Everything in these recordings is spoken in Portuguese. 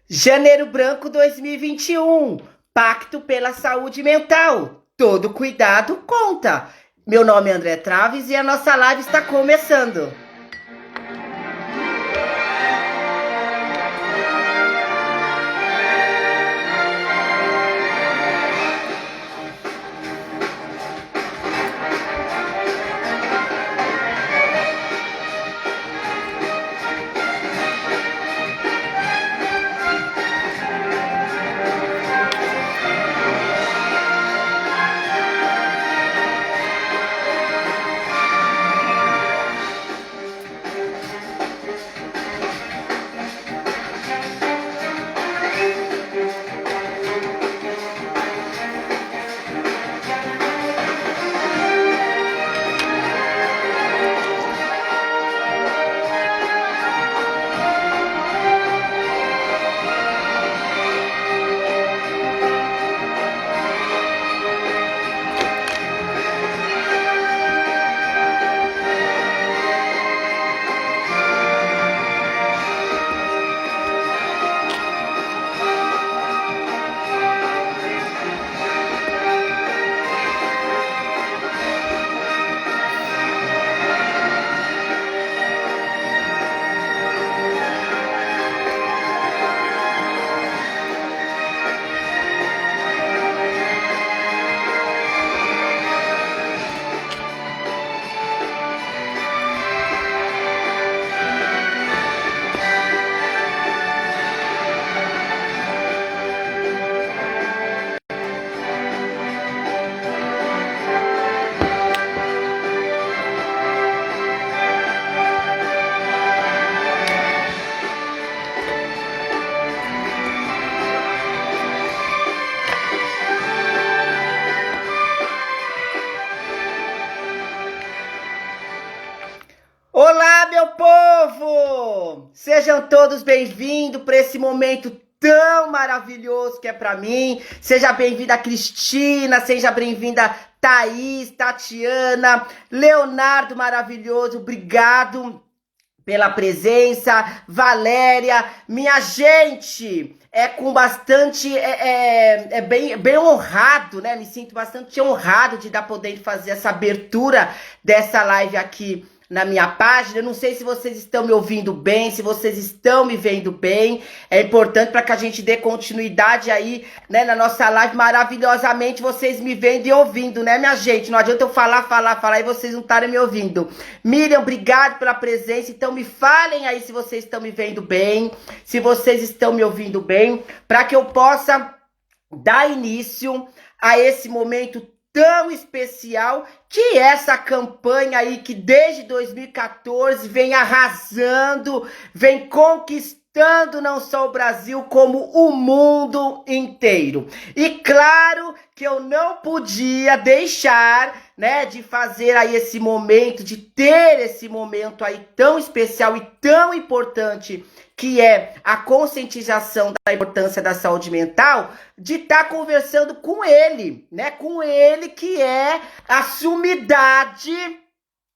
Janeiro Branco 2021, Pacto pela Saúde Mental. Todo cuidado conta. Meu nome é André Traves e a nossa live está começando. Olá, meu povo! Sejam todos bem-vindos para esse momento tão maravilhoso que é para mim. Seja bem-vinda Cristina, seja bem-vinda Thaís, Tatiana, Leonardo maravilhoso, obrigado pela presença, Valéria, minha gente, é com bastante, bem honrado, né? Me sinto bastante honrado de poder fazer essa abertura dessa live aqui na minha página. Eu não sei se vocês estão me ouvindo bem, se vocês estão me vendo bem. É importante para que a gente dê continuidade aí, né, na nossa live maravilhosamente, vocês me vendo e ouvindo, né, minha gente? Não adianta eu falar e vocês não estarem me ouvindo. Miriam, obrigado pela presença. Então me falem aí se vocês estão me vendo bem, se vocês estão me ouvindo bem, para que eu possa dar início a esse momento tão especial, que é essa campanha aí que desde 2014 vem arrasando, vem conquistando não só o Brasil, como o mundo inteiro. E claro que eu não podia deixar, né, de fazer aí esse momento, de ter esse momento aí tão especial e tão importante, que é a conscientização da importância da saúde mental, de estar conversando com ele, né? Com ele que é a sumidade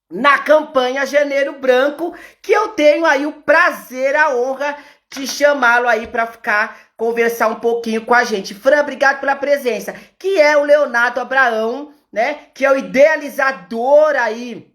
na campanha Janeiro Branco, que eu tenho aí o prazer, a honra de chamá-lo aí para conversar um pouquinho com a gente. Fran, obrigado pela presença. Que é o Leonardo Abraão, né? Que é o idealizador aí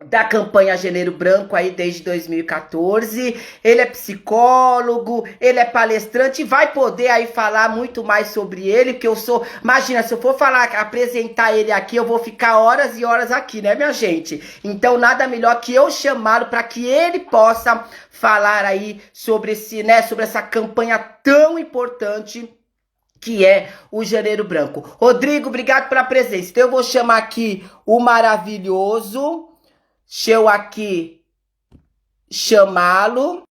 da campanha Janeiro Branco aí desde 2014, ele é psicólogo, ele é palestrante e vai poder aí falar muito mais sobre ele, porque eu sou, imagina, se eu for apresentar ele aqui, eu vou ficar horas e horas aqui, né, minha gente? Então nada melhor que eu chamá-lo para que ele possa falar aí sobre sobre essa campanha tão importante que é o Janeiro Branco. Rodrigo, obrigado pela presença. Então eu vou chamar aqui o maravilhoso. Deixa eu aqui chamá-lo.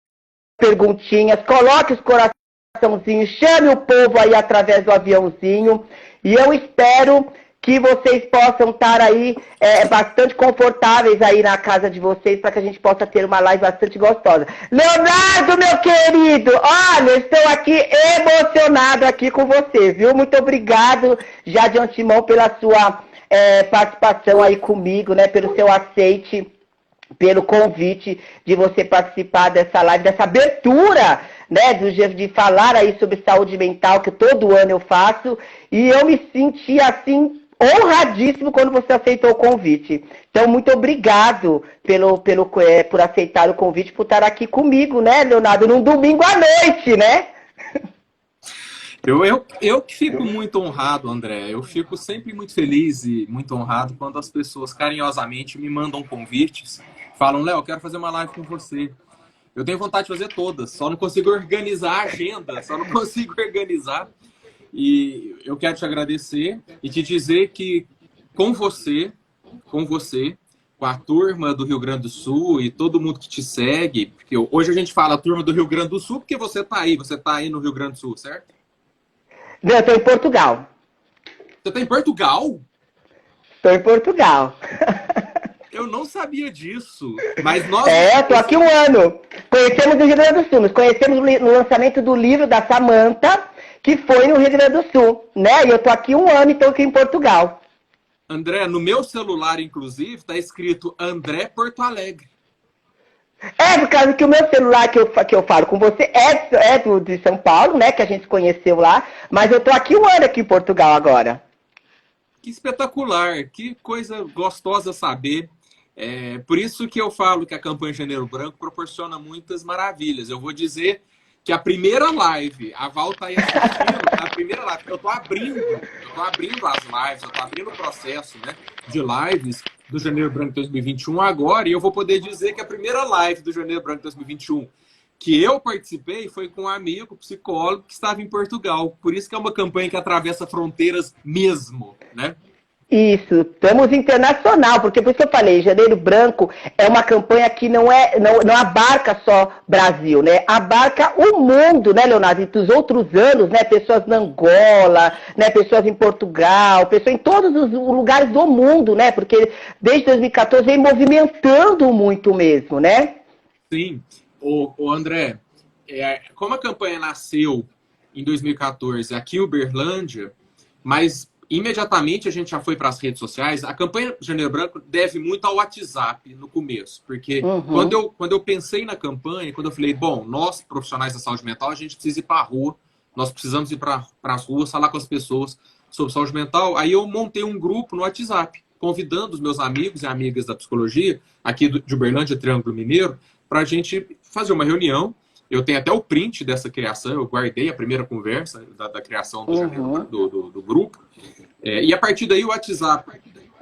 Perguntinhas, coloque os coraçãozinhos, chame o povo aí através do aviãozinho. E eu espero que vocês possam estar aí bastante confortáveis aí na casa de vocês, para que a gente possa ter uma live bastante gostosa. Leonardo, meu querido, olha, estou aqui emocionado aqui com você, viu? Muito obrigado já de antemão pela sua participação aí comigo, né, pelo seu aceite pelo convite de você participar dessa live, dessa abertura, né, de falar aí sobre saúde mental, que todo ano eu faço, e eu me senti, assim, honradíssimo quando você aceitou o convite. Então, muito obrigado por aceitar o convite, por estar aqui comigo, né, Leonardo, num domingo à noite, né? Eu que fico muito honrado, André. Eu fico sempre muito feliz e muito honrado quando as pessoas carinhosamente me mandam convites, falam, Léo, eu quero fazer uma live com você. Eu tenho vontade de fazer todas, só não consigo organizar a agenda, só não consigo organizar. E eu quero te agradecer e te dizer que com você, com a turma do Rio Grande do Sul e todo mundo que te segue, porque hoje a gente fala turma do Rio Grande do Sul porque você está aí no Rio Grande do Sul, certo? Não, eu estou em Portugal. Você está em Portugal? Estou em Portugal. Eu não sabia disso. Mas nós. Estou aqui um ano. Conhecemos o Rio Grande do Sul. Nos conhecemos no lançamento do livro da Samantha, que foi no Rio Grande do Sul, né? E eu estou aqui um ano e estou aqui em Portugal. André, no meu celular, inclusive, está escrito André Porto Alegre. Por causa que o meu celular que eu falo com você é de São Paulo, né? Que a gente se conheceu lá. Mas eu estou aqui um ano aqui em Portugal agora. Que espetacular, que coisa gostosa saber. Por isso que eu falo que a campanha Janeiro Branco proporciona muitas maravilhas. Eu vou dizer que a primeira live, a Val tá aí assistindo, a primeira live, eu tô abrindo as lives, eu tô abrindo o processo, né, de lives do Janeiro Branco 2021 agora, e eu vou poder dizer que a primeira live do Janeiro Branco 2021 que eu participei foi com um amigo psicólogo que estava em Portugal. Por isso que é uma campanha que atravessa fronteiras mesmo, né? Isso, estamos internacional, porque por isso que eu falei, Janeiro Branco é uma campanha que não abarca só Brasil, né? Abarca o mundo, né, Leonardo? E dos outros anos, né? Pessoas na Angola, né? Pessoas em Portugal, pessoas em todos os lugares do mundo, né? Porque desde 2014 vem movimentando muito mesmo, né? Sim. O André, como a campanha nasceu em 2014 aqui em Uberlândia, mas imediatamente a gente já foi para as redes sociais. A campanha Janeiro Branco deve muito ao WhatsApp no começo, porque quando eu pensei na campanha, quando eu falei, bom, nós profissionais da saúde mental, a gente precisa ir para a rua, nós precisamos ir para as ruas, falar com as pessoas sobre saúde mental. Aí eu montei um grupo no WhatsApp, convidando os meus amigos e amigas da psicologia, aqui de Uberlândia, Triângulo Mineiro, para a gente fazer uma reunião. Eu tenho até o print dessa criação, eu guardei a primeira conversa da criação do grupo. E a partir daí o WhatsApp,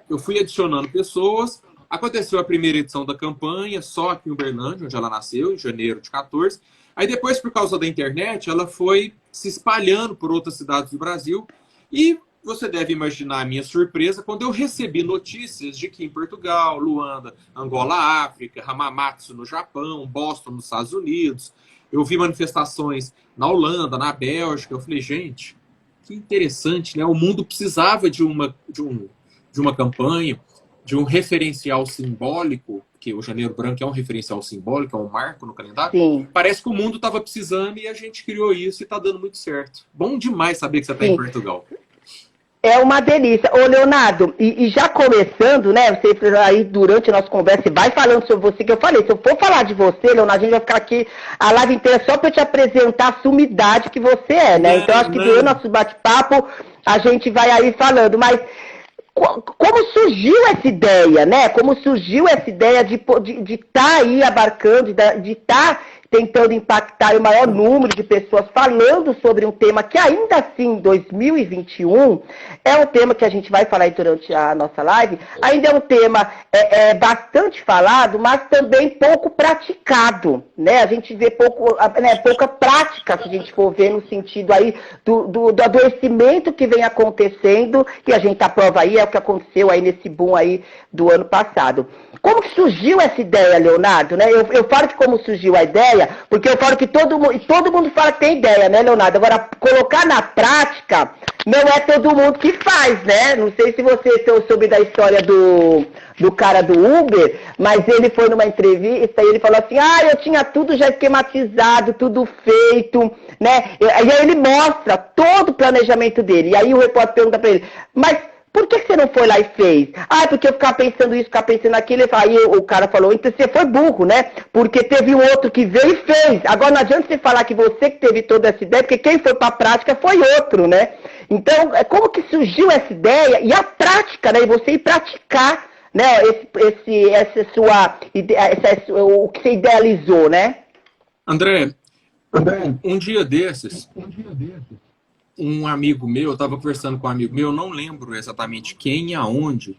eu fui adicionando pessoas. Aconteceu a primeira edição da campanha, só aqui em Uberlândia, onde ela nasceu, em janeiro de 14. Aí depois, por causa da internet, ela foi se espalhando por outras cidades do Brasil. E você deve imaginar a minha surpresa quando eu recebi notícias de que em Portugal, Luanda, Angola, África, Hamamatsu no Japão, Boston nos Estados Unidos, eu vi manifestações na Holanda, na Bélgica. Eu falei, gente, que interessante, né? O mundo precisava de uma campanha, de um referencial simbólico, que o Janeiro Branco é um referencial simbólico, é um marco no calendário. Sim. Parece que o mundo estava precisando e a gente criou isso e está dando muito certo. Bom demais saber que você está em Portugal. É uma delícia. Ô, Leonardo, e já começando, né, você aí durante a nossa conversa, vai falando sobre você, que eu falei, se eu for falar de você, Leonardo, a gente vai ficar aqui a live inteira só para te apresentar a sumidade que você é, né? Então, acho que durante o nosso bate-papo, a gente vai aí falando, mas como surgiu essa ideia, né? Como surgiu essa ideia de estar aí abarcando, de estar tentando impactar o maior número de pessoas falando sobre um tema que ainda assim, em 2021, é um tema que a gente vai falar aí durante a nossa live, ainda é um tema bastante falado, mas também pouco praticado, né? A gente vê pouca prática, se a gente for ver no sentido aí do adoecimento que vem acontecendo, que a gente aprova aí, é o que aconteceu aí nesse boom aí do ano passado. Como que surgiu essa ideia, Leonardo? Né? Eu falo que como surgiu a ideia, porque eu falo que todo mundo fala que tem ideia, né, Leonardo? Agora, colocar na prática, não é todo mundo que faz, né? Não sei se você soube da história do cara do Uber, mas ele foi numa entrevista e ele falou assim, eu tinha tudo já esquematizado, tudo feito, né? E aí ele mostra todo o planejamento dele. E aí o repórter pergunta para ele, mas Por que você não foi lá e fez? Ah, porque eu ficava pensando isso, ficava pensando aquilo. Aí o cara falou, então você foi burro, né? Porque teve um outro que veio e fez. Agora não adianta você falar que você que teve toda essa ideia, porque quem foi para a prática foi outro, né? Então, como que surgiu essa ideia? E a prática, né? E você ir praticar, né? O que você idealizou, né? André, um dia desses, um amigo meu, eu estava conversando com um amigo meu, eu não lembro exatamente quem e aonde,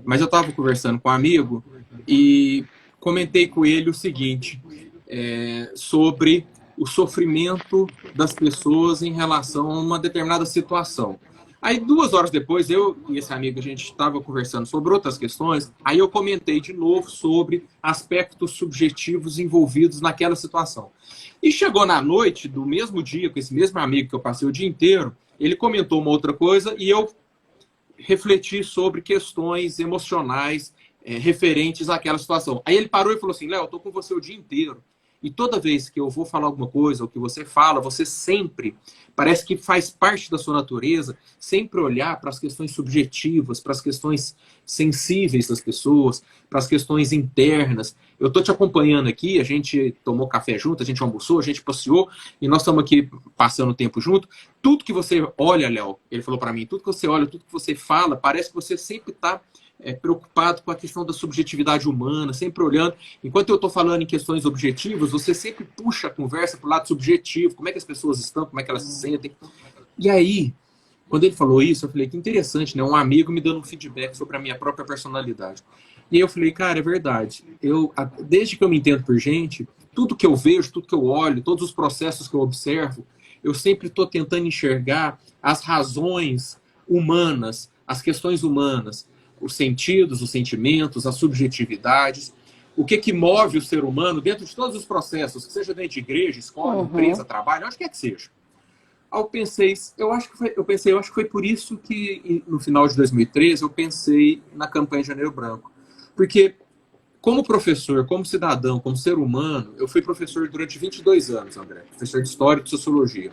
mas eu estava conversando com um amigo e comentei com ele o seguinte, sobre o sofrimento das pessoas em relação a uma determinada situação. Aí, 2 horas depois, eu e esse amigo, a gente estava conversando sobre outras questões, aí eu comentei de novo sobre aspectos subjetivos envolvidos naquela situação. E chegou na noite do mesmo dia, com esse mesmo amigo que eu passei o dia inteiro, ele comentou uma outra coisa e eu refleti sobre questões emocionais referentes àquela situação. Aí ele parou e falou assim, Léo, eu estou com você o dia inteiro. E toda vez que eu vou falar alguma coisa, ou que você fala, você sempre, parece que faz parte da sua natureza, sempre olhar para as questões subjetivas, para as questões sensíveis das pessoas, para as questões internas. Eu estou te acompanhando aqui, a gente tomou café junto, a gente almoçou, a gente passeou, e nós estamos aqui passando tempo junto. Tudo que você olha, Léo, ele falou para mim, tudo que você olha, tudo que você fala, parece que você sempre está preocupado com a questão da subjetividade humana, sempre olhando. Enquanto eu estou falando em questões objetivas, você sempre puxa a conversa para o lado subjetivo, como é que as pessoas estão, como é que elas se sentem. E aí, quando ele falou isso, eu falei, que interessante, né? Um amigo me dando um feedback sobre a minha própria personalidade. E aí eu falei, cara, é verdade. Desde que eu me entendo por gente, tudo que eu vejo, tudo que eu olho, todos os processos que eu observo, eu sempre estou tentando enxergar as razões humanas, as questões humanas, os sentidos, os sentimentos, as subjetividades, o que move o ser humano dentro de todos os processos, que seja dentro de igreja, escola, empresa, trabalho, onde quer que seja. Aí eu acho que foi por isso que no final de 2013 eu pensei na campanha de Janeiro Branco. Porque como professor, como cidadão, como ser humano, eu fui professor durante 22 anos, André, professor de História e de Sociologia.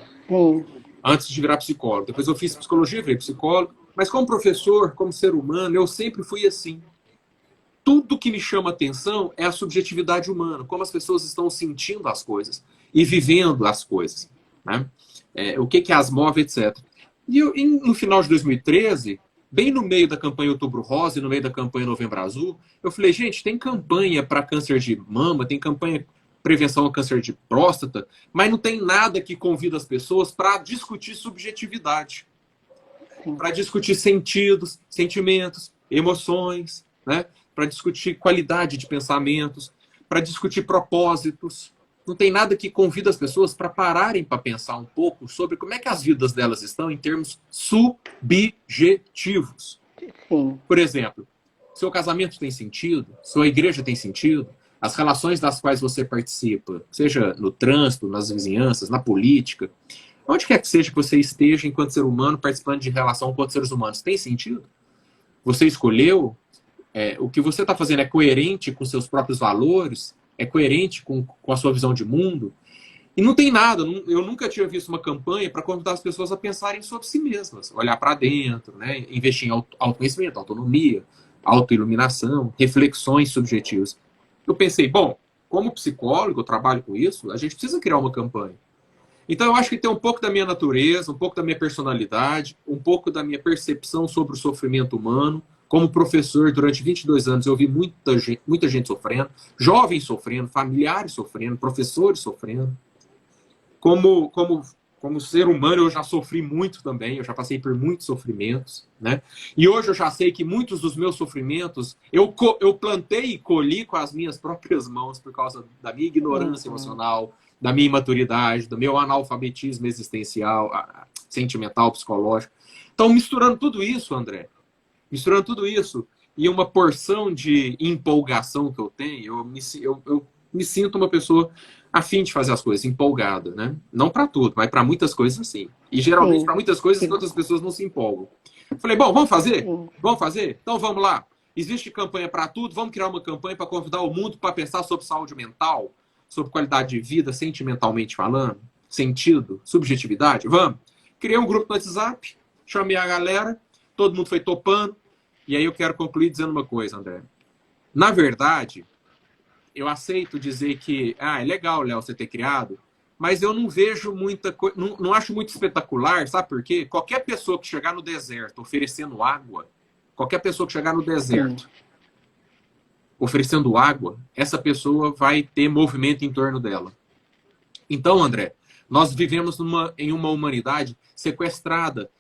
Antes de virar psicólogo. Depois eu fiz psicologia, virei psicólogo. Mas como professor, como ser humano, eu sempre fui assim. Tudo que me chama atenção é a subjetividade humana, como as pessoas estão sentindo as coisas e vivendo as coisas, né? O que as move, etc. E no final de 2013, bem no meio da campanha Outubro Rosa e no meio da campanha Novembro Azul, eu falei, gente, tem campanha para câncer de mama, tem campanha prevenção ao câncer de próstata, mas não tem nada que convida as pessoas para discutir subjetividade. Para discutir sentidos, sentimentos, emoções, né? Para discutir qualidade de pensamentos, para discutir propósitos. Não tem nada que convida as pessoas para pararem para pensar um pouco sobre como é que as vidas delas estão em termos subjetivos. Sim. Por exemplo, seu casamento tem sentido? Sua igreja tem sentido? As relações das quais você participa, seja no trânsito, nas vizinhanças, na política, onde quer que seja que você esteja enquanto ser humano participando de relação com outros seres humanos, tem sentido? Você escolheu? O que você está fazendo é coerente com seus próprios valores? É coerente com a sua visão de mundo? E não tem nada, eu nunca tinha visto uma campanha para convidar as pessoas a pensarem sobre si mesmas, olhar para dentro, né? Investir em autoconhecimento, autonomia, autoiluminação, reflexões subjetivas. Eu pensei, bom, como psicólogo, eu trabalho com isso, a gente precisa criar uma campanha. Então eu acho que tem um pouco da minha natureza, um pouco da minha personalidade, um pouco da minha percepção sobre o sofrimento humano. Como professor, durante 22 anos, eu vi muita gente sofrendo, jovens sofrendo, familiares sofrendo, professores sofrendo. Como ser humano, eu já sofri muito também, eu já passei por muitos sofrimentos, né? E hoje eu já sei que muitos dos meus sofrimentos eu plantei e colhi com as minhas próprias mãos por causa da minha ignorância emocional, da minha imaturidade, do meu analfabetismo existencial, sentimental, psicológico. Então, misturando tudo isso, André, e uma porção de empolgação que eu tenho, eu me sinto uma pessoa a fim de fazer as coisas, empolgada, né? Não para tudo, mas para muitas coisas, sim. E geralmente para muitas coisas que outras pessoas não se empolgam. Falei, bom, vamos fazer? Vamos fazer? Então vamos lá. Existe campanha para tudo, vamos criar uma campanha para convidar o mundo para pensar sobre saúde mental, sobre qualidade de vida, sentimentalmente falando, sentido, subjetividade. Vamos. Criei um grupo no WhatsApp, chamei a galera, todo mundo foi topando. E aí eu quero concluir dizendo uma coisa, André. Na verdade, eu aceito dizer que é legal, Léo, você ter criado, mas eu não vejo muita coisa, não acho muito espetacular, sabe por quê? Qualquer pessoa que chegar no deserto oferecendo água, qualquer pessoa que chegar no deserto oferecendo água, essa pessoa vai ter movimento em torno dela. Então, André, nós vivemos em uma humanidade sequestrada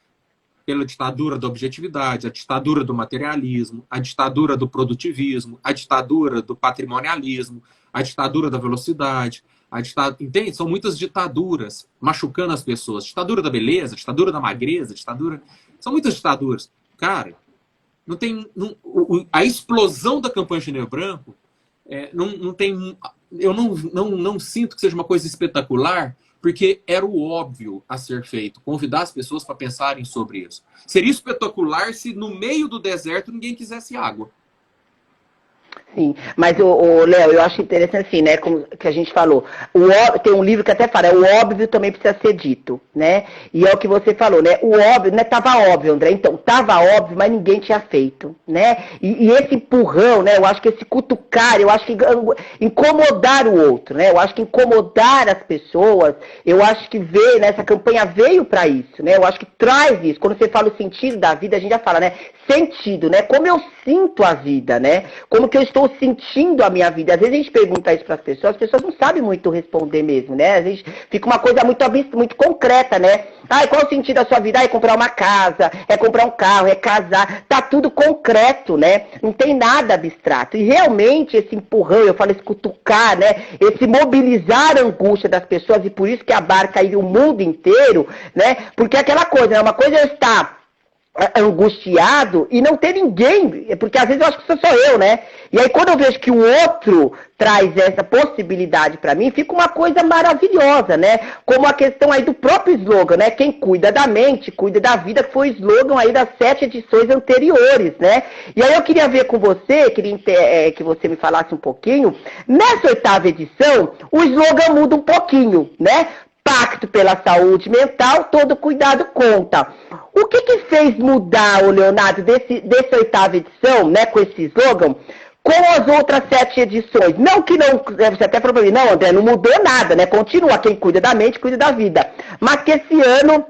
pela ditadura da objetividade, a ditadura do materialismo, a ditadura do produtivismo, a ditadura do patrimonialismo, a ditadura da velocidade, entende? São muitas ditaduras machucando as pessoas. Ditadura da beleza, ditadura da magreza, são muitas ditaduras. Cara, não tem... a explosão da campanha Janeiro Branco não tem... Eu não sinto que seja uma coisa espetacular, porque era o óbvio a ser feito, convidar as pessoas para pensarem sobre isso. Seria espetacular se no meio do deserto ninguém quisesse água. Sim, mas Léo, eu acho interessante assim, né, como que a gente falou, tem um livro que até fala, o óbvio também precisa ser dito, né, e é o que você falou, né, o óbvio, né, tava óbvio, André, então, tava óbvio, mas ninguém tinha feito, né, e esse empurrão, né, eu acho que esse cutucar, eu acho que incomodar o outro, né, eu acho que incomodar as pessoas, eu acho que né, essa campanha veio para isso, né, eu acho que traz isso, quando você fala o sentido da vida, a gente já fala, né, sentido, né, como eu sinto a vida, né, como que eu estou sentindo a minha vida. Às vezes a gente pergunta isso para as pessoas não sabem muito responder mesmo, né? Às vezes fica uma coisa muito concreta, né? Qual o sentido da sua vida? É comprar uma casa, é comprar um carro, é casar. Tá tudo concreto, né? Não tem nada abstrato. E realmente esse empurrão, eu falo esse cutucar, né? Esse mobilizar a angústia das pessoas, e por isso que abarca aí o mundo inteiro, né? Porque é aquela coisa, né? Uma coisa é eu estar angustiado e não ter ninguém, porque às vezes eu acho que sou só eu, né? E aí quando eu vejo que o outro traz essa possibilidade para mim, fica uma coisa maravilhosa, né? Como a questão aí do próprio slogan, né? Quem cuida da mente, cuida da vida, que foi o slogan aí das 7 edições anteriores, né? E aí eu queria ver com você, que você me falasse um pouquinho, nessa 8ª edição, o slogan muda um pouquinho, né? Pacto pela saúde mental, todo cuidado conta. O que fez mudar, Leonardo, dessa 8ª edição, né, com esse slogan, com as outras 7 edições? Não que não, você até falou para mim, não, André, não mudou nada, né? Continua, quem cuida da mente, cuida da vida. Mas que esse ano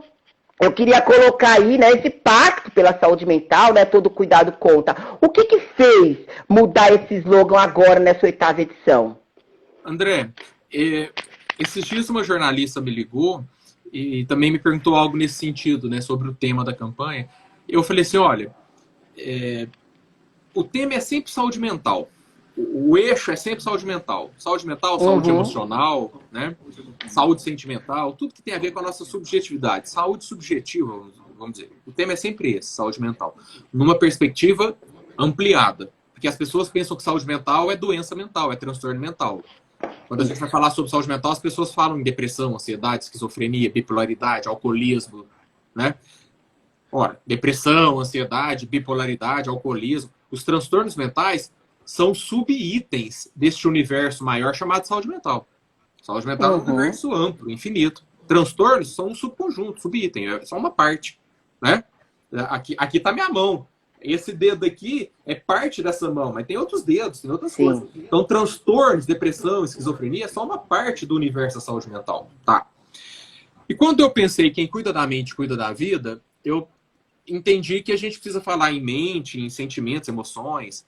eu queria colocar aí, né, esse pacto pela saúde mental, né, todo cuidado conta. O que fez mudar esse slogan agora nessa 8ª edição? André, esses dias uma jornalista me ligou e também me perguntou algo nesse sentido, né, sobre o tema da campanha. Eu falei assim, olha, o tema é sempre saúde mental. O eixo é sempre saúde mental. Saúde mental, saúde emocional, né? Saúde sentimental, tudo que tem a ver com a nossa subjetividade. Saúde subjetiva, vamos dizer. O tema é sempre esse, saúde mental. Numa perspectiva ampliada. Porque as pessoas pensam que saúde mental é doença mental, é transtorno mental. Quando a gente vai falar sobre saúde mental, as pessoas falam em depressão, ansiedade, esquizofrenia, bipolaridade, alcoolismo, né? Ora, depressão, ansiedade, bipolaridade, alcoolismo, os transtornos mentais são subitens deste universo maior chamado saúde mental. Saúde mental é um universo amplo, infinito. Transtornos são um subconjunto, subitem, é só uma parte, né? Aqui tá minha mão. Esse dedo aqui é parte dessa mão, mas tem outros dedos, tem outras coisas. Então, transtornos, depressão, esquizofrenia é só uma parte do universo da saúde mental. Tá. E quando eu pensei quem cuida da mente, cuida da vida, eu entendi que a gente precisa falar em mente, em sentimentos, emoções.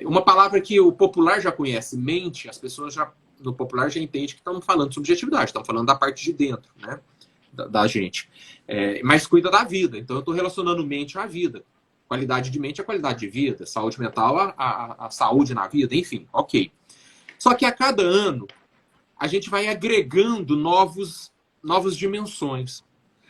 Uma palavra que o popular já conhece, mente, as pessoas no popular já entendem que estamos falando de subjetividade, estamos falando da parte de dentro, né, da gente. Mas cuida da vida, então eu estou relacionando mente à vida. Qualidade de mente é qualidade de vida, saúde mental a saúde na vida, enfim, ok. Só que a cada ano a gente vai agregando novas dimensões.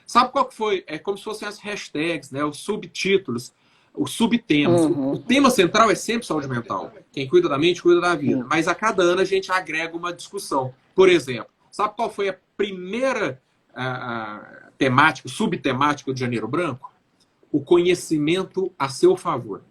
Sabe qual que foi? É como se fossem as hashtags, né, os subtítulos, os subtemas. O tema central é sempre saúde mental. Quem cuida da mente, cuida da vida. Mas a cada ano a gente agrega uma discussão. Por exemplo, sabe qual foi a primeira temática, subtemática do Janeiro Branco? O conhecimento a seu favor.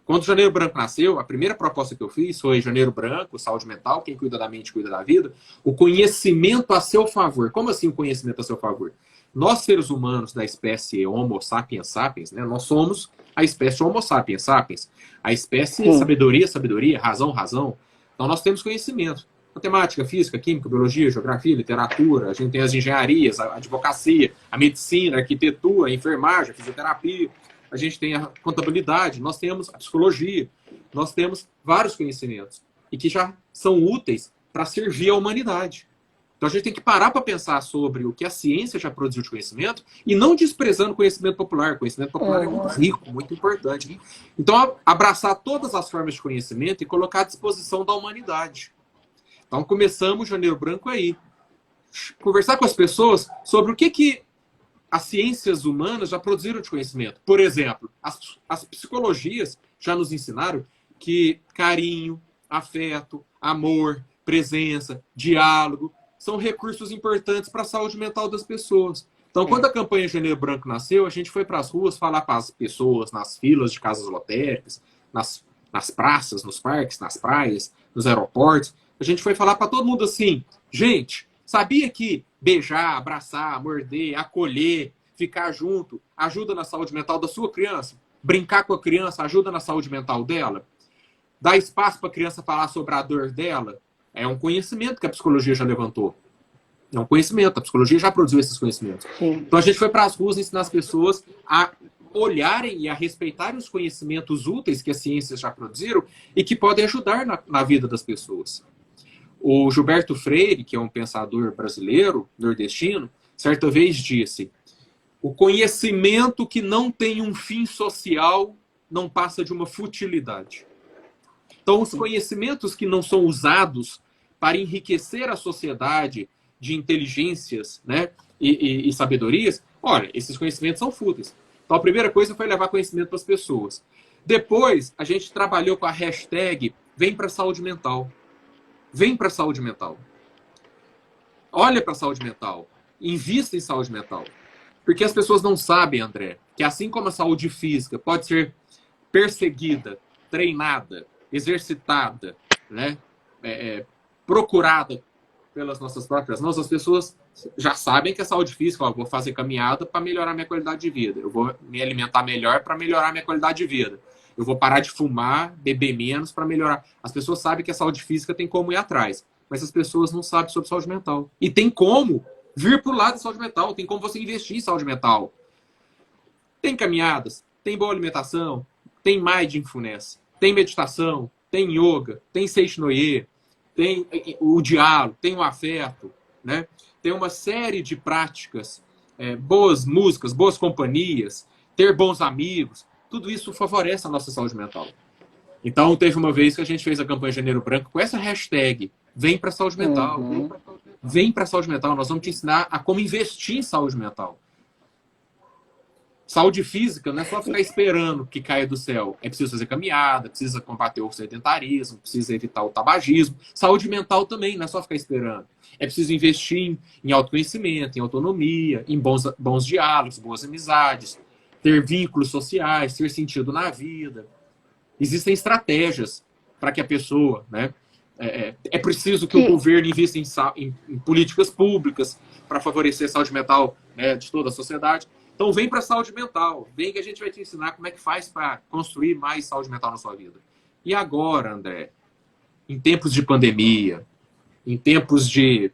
Quando o Janeiro Branco nasceu, a primeira proposta que eu fiz foi Janeiro Branco, saúde mental, quem cuida da mente, cuida da vida. O conhecimento a seu favor. Como assim o conhecimento a seu favor? Nós, seres humanos da espécie Homo sapiens sapiens, né, nós somos a espécie Homo sapiens sapiens. A espécie sabedoria, sabedoria, razão, razão. Então nós temos conhecimento. Matemática, física, química, biologia, geografia, literatura, a gente tem as engenharias, a advocacia, a medicina, a arquitetura, a enfermagem, a fisioterapia, a gente tem a contabilidade, nós temos a psicologia, nós temos vários conhecimentos e que já são úteis para servir à humanidade. Então a gente tem que parar para pensar sobre o que a ciência já produziu de conhecimento e não desprezando o conhecimento popular. O conhecimento popular é muito rico, muito importante. Então abraçar todas as formas de conhecimento e colocar à disposição da humanidade. Então começamos Janeiro Branco aí. Conversar com as pessoas sobre o que as ciências humanas já produziram de conhecimento. Por exemplo, as psicologias já nos ensinaram que carinho, afeto, amor, presença, diálogo são recursos importantes para a saúde mental das pessoas. Então, quando a campanha Janeiro Branco nasceu, a gente foi para as ruas falar para as pessoas nas filas de casas lotéricas, nas praças, nos parques, nas praias, nos aeroportos. A gente foi falar para todo mundo assim, gente, sabia que beijar, abraçar, morder, acolher, ficar junto, ajuda na saúde mental da sua criança? Brincar com a criança ajuda na saúde mental dela? Dar espaço para a criança falar sobre a dor dela? É um conhecimento que a psicologia já levantou. É um conhecimento, a psicologia já produziu esses conhecimentos. Sim. Então a gente foi para as ruas ensinar as pessoas a olharem e a respeitarem os conhecimentos úteis que as ciências já produziram e que podem ajudar na vida das pessoas. O Gilberto Freire, que é um pensador brasileiro, nordestino, certa vez disse: o conhecimento que não tem um fim social não passa de uma futilidade. Então, os conhecimentos que não são usados para enriquecer a sociedade de inteligências, né, e sabedorias, olha, esses conhecimentos são fúteis. Então, a primeira coisa foi levar conhecimento para as pessoas. Depois, a gente trabalhou com a hashtag Vem para a Saúde Mental. Vem para a saúde mental. Olha para a saúde mental. Invista em saúde mental. Porque as pessoas não sabem, André, que assim como a saúde física pode ser perseguida, treinada, exercitada, né, procurada pelas nossas próprias mãos, as pessoas já sabem que a saúde física, ó, vou fazer caminhada para melhorar minha qualidade de vida. Eu vou me alimentar melhor para melhorar minha qualidade de vida. Eu vou parar de fumar, beber menos para melhorar. As pessoas sabem que a saúde física tem como ir atrás, mas as pessoas não sabem sobre saúde mental. E tem como vir para o lado da saúde mental, tem como você investir em saúde mental. Tem caminhadas, tem boa alimentação, tem mindfulness, tem meditação, tem yoga, tem seishnoye, tem o diálogo, tem o afeto, né? Tem uma série de práticas, boas músicas, boas companhias, ter bons amigos. Tudo isso favorece a nossa saúde mental. Então, teve uma vez que a gente fez a campanha Janeiro Branco com essa hashtag, vem para a saúde mental. Vem para a saúde mental. Nós vamos te ensinar a como investir em saúde mental. Saúde física não é só ficar esperando que caia do céu. É preciso fazer caminhada, precisa combater o sedentarismo, precisa evitar o tabagismo. Saúde mental também, não é só ficar esperando. É preciso investir em autoconhecimento, em autonomia, em bons diálogos, boas amizades, ter vínculos sociais, ter sentido na vida. Existem estratégias para que a pessoa, né? É preciso que o governo invista em políticas públicas para favorecer a saúde mental, né, de toda a sociedade. Então vem para a saúde mental, vem que a gente vai te ensinar como é que faz para construir mais saúde mental na sua vida. E agora, André, em tempos de pandemia, em tempos de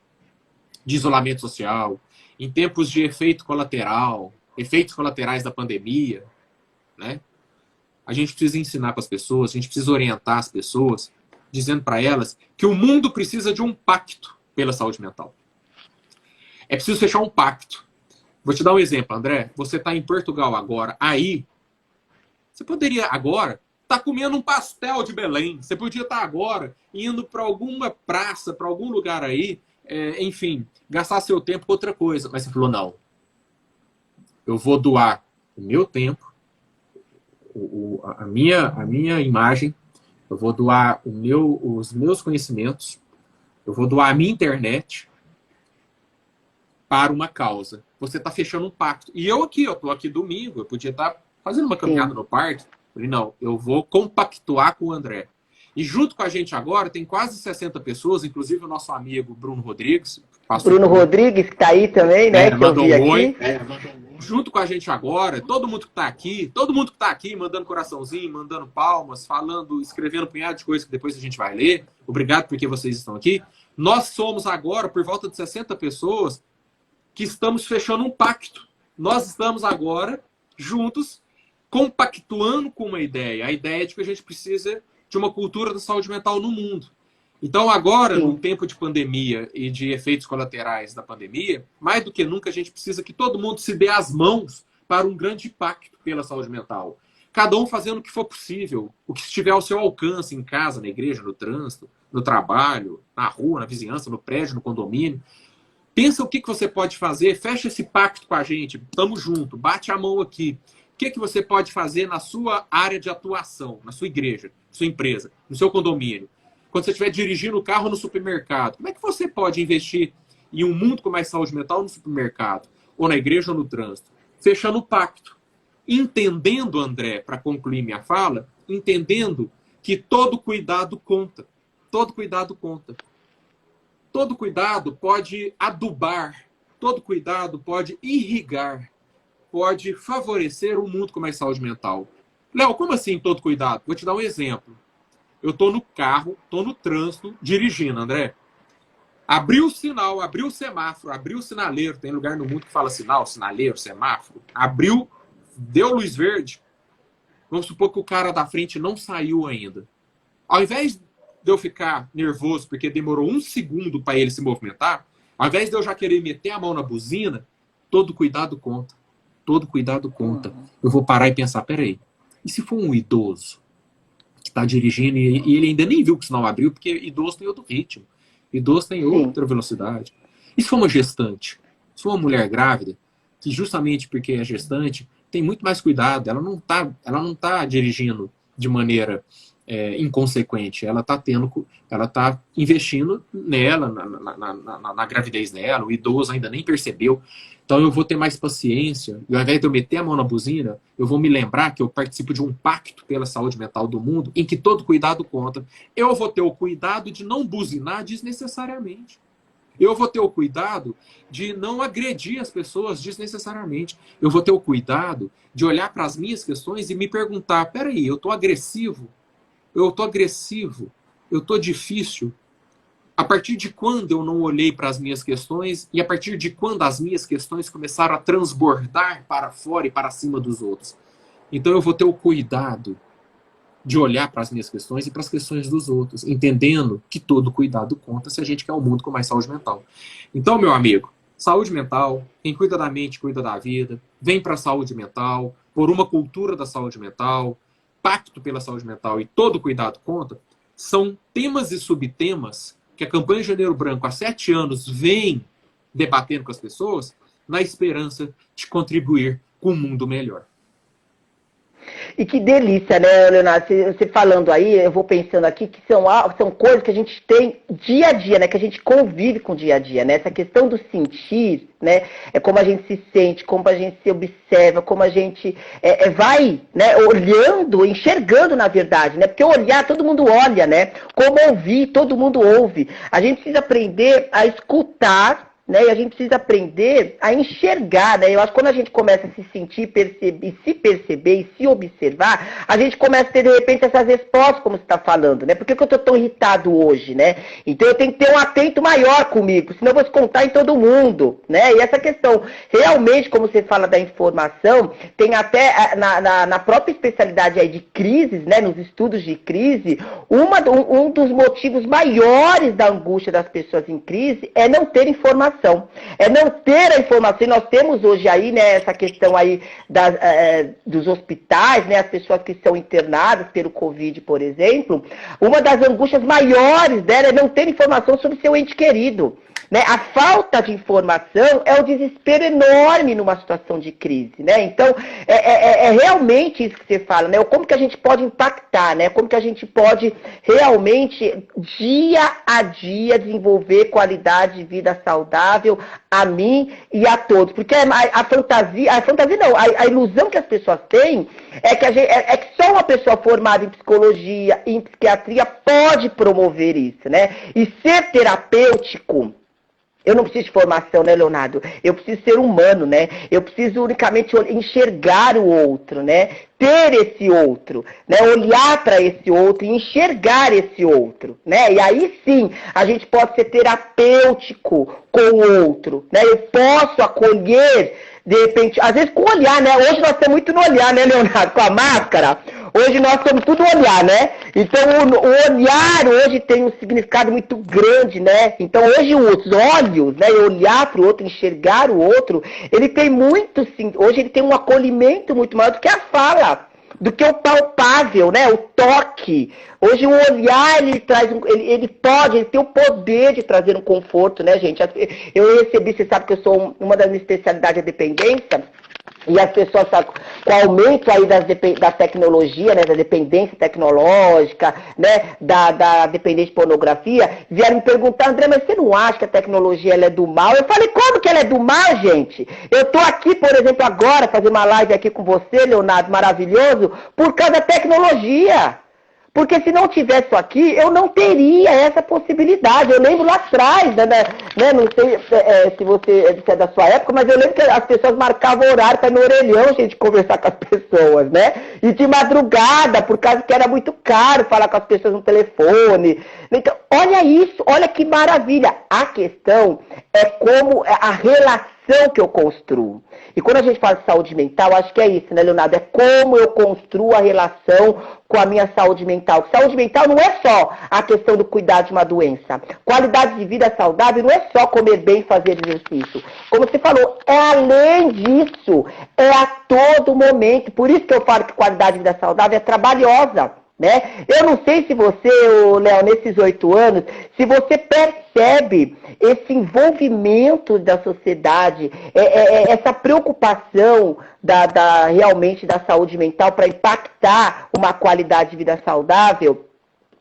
isolamento social, em tempos de efeitos colaterais da pandemia, né? A gente precisa ensinar para as pessoas, a gente precisa orientar as pessoas, dizendo para elas que o mundo precisa de um pacto pela saúde mental. É preciso fechar um pacto. Vou te dar um exemplo, André. Você está em Portugal agora, aí, você poderia agora estar comendo um pastel de Belém. Você podia estar agora indo para alguma praça, para algum lugar aí, enfim, gastar seu tempo com outra coisa. Mas você falou, não. Eu vou doar o meu tempo, a minha imagem, eu vou doar os meus conhecimentos, eu vou doar a minha internet para uma causa. Você está fechando um pacto. E eu estou aqui domingo, eu podia estar fazendo uma caminhada no parque. Falei, não, eu vou compactuar com o André. E junto com a gente agora tem quase 60 pessoas, inclusive o nosso amigo Bruno Rodrigues, Bruno Rodrigues, que está aí também, né? Que eu vi aqui. Junto com a gente agora, todo mundo que está aqui, mandando coraçãozinho, mandando palmas, falando, escrevendo um punhado de coisas que depois a gente vai ler. Obrigado porque vocês estão aqui. Nós somos agora, por volta de 60 pessoas, que estamos fechando um pacto. Nós estamos agora, juntos, compactuando com uma ideia. A ideia de que a gente precisa de uma cultura da saúde mental no mundo. Então, agora, num tempo de pandemia e de efeitos colaterais da pandemia, mais do que nunca, a gente precisa que todo mundo se dê as mãos para um grande pacto pela saúde mental. Cada um fazendo o que for possível, o que estiver ao seu alcance, em casa, na igreja, no trânsito, no trabalho, na rua, na vizinhança, no prédio, no condomínio. Pensa o que você pode fazer, fecha esse pacto com a gente, tamo junto, bate a mão aqui. O que você pode fazer na sua área de atuação, na sua igreja, na sua empresa, no seu condomínio? Quando você estiver dirigindo o carro no supermercado, como é que você pode investir em um mundo com mais saúde mental no supermercado? Ou na igreja ou no trânsito? Fechando o pacto. Entendendo, André, para concluir minha fala, entendendo que todo cuidado conta. Todo cuidado conta. Todo cuidado pode adubar. Todo cuidado pode irrigar. Pode favorecer um mundo com mais saúde mental. Léo, como assim todo cuidado? Vou te dar um exemplo. Eu estou no carro, estou no trânsito, dirigindo, André. Abriu o sinal, abriu o semáforo, abriu o sinaleiro. Tem lugar no mundo que fala sinal, sinaleiro, semáforo. Abriu, deu luz verde. Vamos supor que o cara da frente não saiu ainda. Ao invés de eu ficar nervoso porque demorou 1 segundo para ele se movimentar, ao invés de eu já querer meter a mão na buzina, todo cuidado conta. Todo cuidado conta. Eu vou parar e pensar, peraí, e se for um idoso que está dirigindo e ele ainda nem viu que o sinal abriu, porque idoso tem outro ritmo, idoso tem outra velocidade. E se for uma gestante? Se for uma mulher grávida, que justamente porque é gestante, tem muito mais cuidado, ela não tá dirigindo de maneira inconsequente, ela está investindo nela, na gravidez dela, o idoso ainda nem percebeu. Então eu vou ter mais paciência, e ao invés de eu meter a mão na buzina, eu vou me lembrar que eu participo de um pacto pela saúde mental do mundo, em que todo cuidado conta. Eu vou ter o cuidado de não buzinar desnecessariamente. Eu vou ter o cuidado de não agredir as pessoas desnecessariamente. Eu vou ter o cuidado de olhar para as minhas questões e me perguntar, peraí, eu estou agressivo? Eu estou difícil? A partir de quando eu não olhei para as minhas questões e a partir de quando as minhas questões começaram a transbordar para fora e para cima dos outros? Então eu vou ter o cuidado de olhar para as minhas questões e para as questões dos outros, entendendo que todo cuidado conta se a gente quer um mundo com mais saúde mental. Então, meu amigo, saúde mental, quem cuida da mente, cuida da vida, vem para a saúde mental, por uma cultura da saúde mental, pacto pela saúde mental e todo cuidado conta, são temas e subtemas que a campanha Janeiro Branco há 7 anos vem debatendo com as pessoas na esperança de contribuir com um mundo melhor. E que delícia, né, Leonardo? Você falando aí, eu vou pensando aqui que são coisas que a gente tem dia a dia, né? Que a gente convive com o dia a dia, né? Essa questão do sentir, né? É como a gente se sente, como a gente se observa, como a gente vai, né? Olhando, enxergando, na verdade, né? Porque olhar, todo mundo olha, né? Como ouvir, todo mundo ouve. A gente precisa aprender a escutar, né? E a gente precisa aprender a enxergar, né? Eu acho que quando a gente começa a se sentir, se perceber e se observar, a gente começa a ter, de repente, essas respostas, como você está falando, né? Por que eu estou tão irritado hoje, né? Então eu tenho que ter um atento maior comigo, senão eu vou descontar em todo mundo, né? E essa questão, realmente, como você fala da informação, tem até na própria especialidade aí de crises, né? Nos estudos de crise, um dos motivos maiores da angústia das pessoas em crise é não ter informação. É não ter a informação. E nós temos hoje aí, né, essa questão aí dos hospitais, né, as pessoas que são internadas pelo Covid, por exemplo, uma das angústias maiores dela é não ter informação sobre seu ente querido. Né? A falta de informação é um desespero enorme numa situação de crise, né? Então, é realmente isso que você fala, né? Como que a gente pode impactar, né? Como que a gente pode realmente, dia a dia, desenvolver qualidade de vida saudável a mim e a todos. Porque a ilusão que as pessoas têm é que só uma pessoa formada em psicologia, em psiquiatria, pode promover isso, né? E ser terapêutico Eu não preciso de formação, né, Leonardo? Eu preciso ser humano, né? Eu preciso unicamente enxergar o outro, né? Ter esse outro, né? Olhar para esse outro e enxergar esse outro, né? E aí sim, a gente pode ser terapêutico com o outro, né? Eu posso acolher, de repente, às vezes com o olhar, né? Hoje nós estamos muito no olhar, né, Leonardo? Com a máscara. Hoje nós estamos tudo olhar, né? Então o olhar hoje tem um significado muito grande, né? Então hoje os olhos, né? Olhar para o outro, enxergar o outro, ele tem muito, sim, hoje ele tem um acolhimento muito maior do que a fala, do que o palpável, né? O toque. Hoje o olhar, ele traz ele tem o poder de trazer um conforto, né, gente? Eu recebi, você sabe que eu sou uma das minhas especialidades é dependência. E as pessoas, sabe, com o aumento aí da tecnologia, né, da dependência tecnológica, né, da dependência de pornografia, vieram me perguntar, André, mas você não acha que a tecnologia ela é do mal? Eu falei, como que ela é do mal, gente? Eu tô aqui, por exemplo, agora, fazendo uma live aqui com você, Leonardo, maravilhoso, por causa da tecnologia. Porque se não tivesse isso aqui, eu não teria essa possibilidade. Eu lembro lá atrás, né, não sei se você é da sua época, mas eu lembro que as pessoas marcavam horário para ir no orelhão, gente, conversar com as pessoas, né? E de madrugada, por causa que era muito caro falar com as pessoas no telefone. Então, olha isso, olha que maravilha. A questão é como a relação que eu construo. E quando a gente fala de saúde mental, acho que é isso, né, Leonardo? É como eu construo a relação com a minha saúde mental. Saúde mental não é só a questão do cuidar de uma doença. Qualidade de vida saudável não é só comer bem e fazer exercício. Como você falou, é além disso. É a todo momento. Por isso que eu falo que qualidade de vida saudável é trabalhosa. Né? Eu não sei se você, Léo, nesses 8 anos, se você percebe esse envolvimento da sociedade, essa preocupação realmente da saúde mental para impactar uma qualidade de vida saudável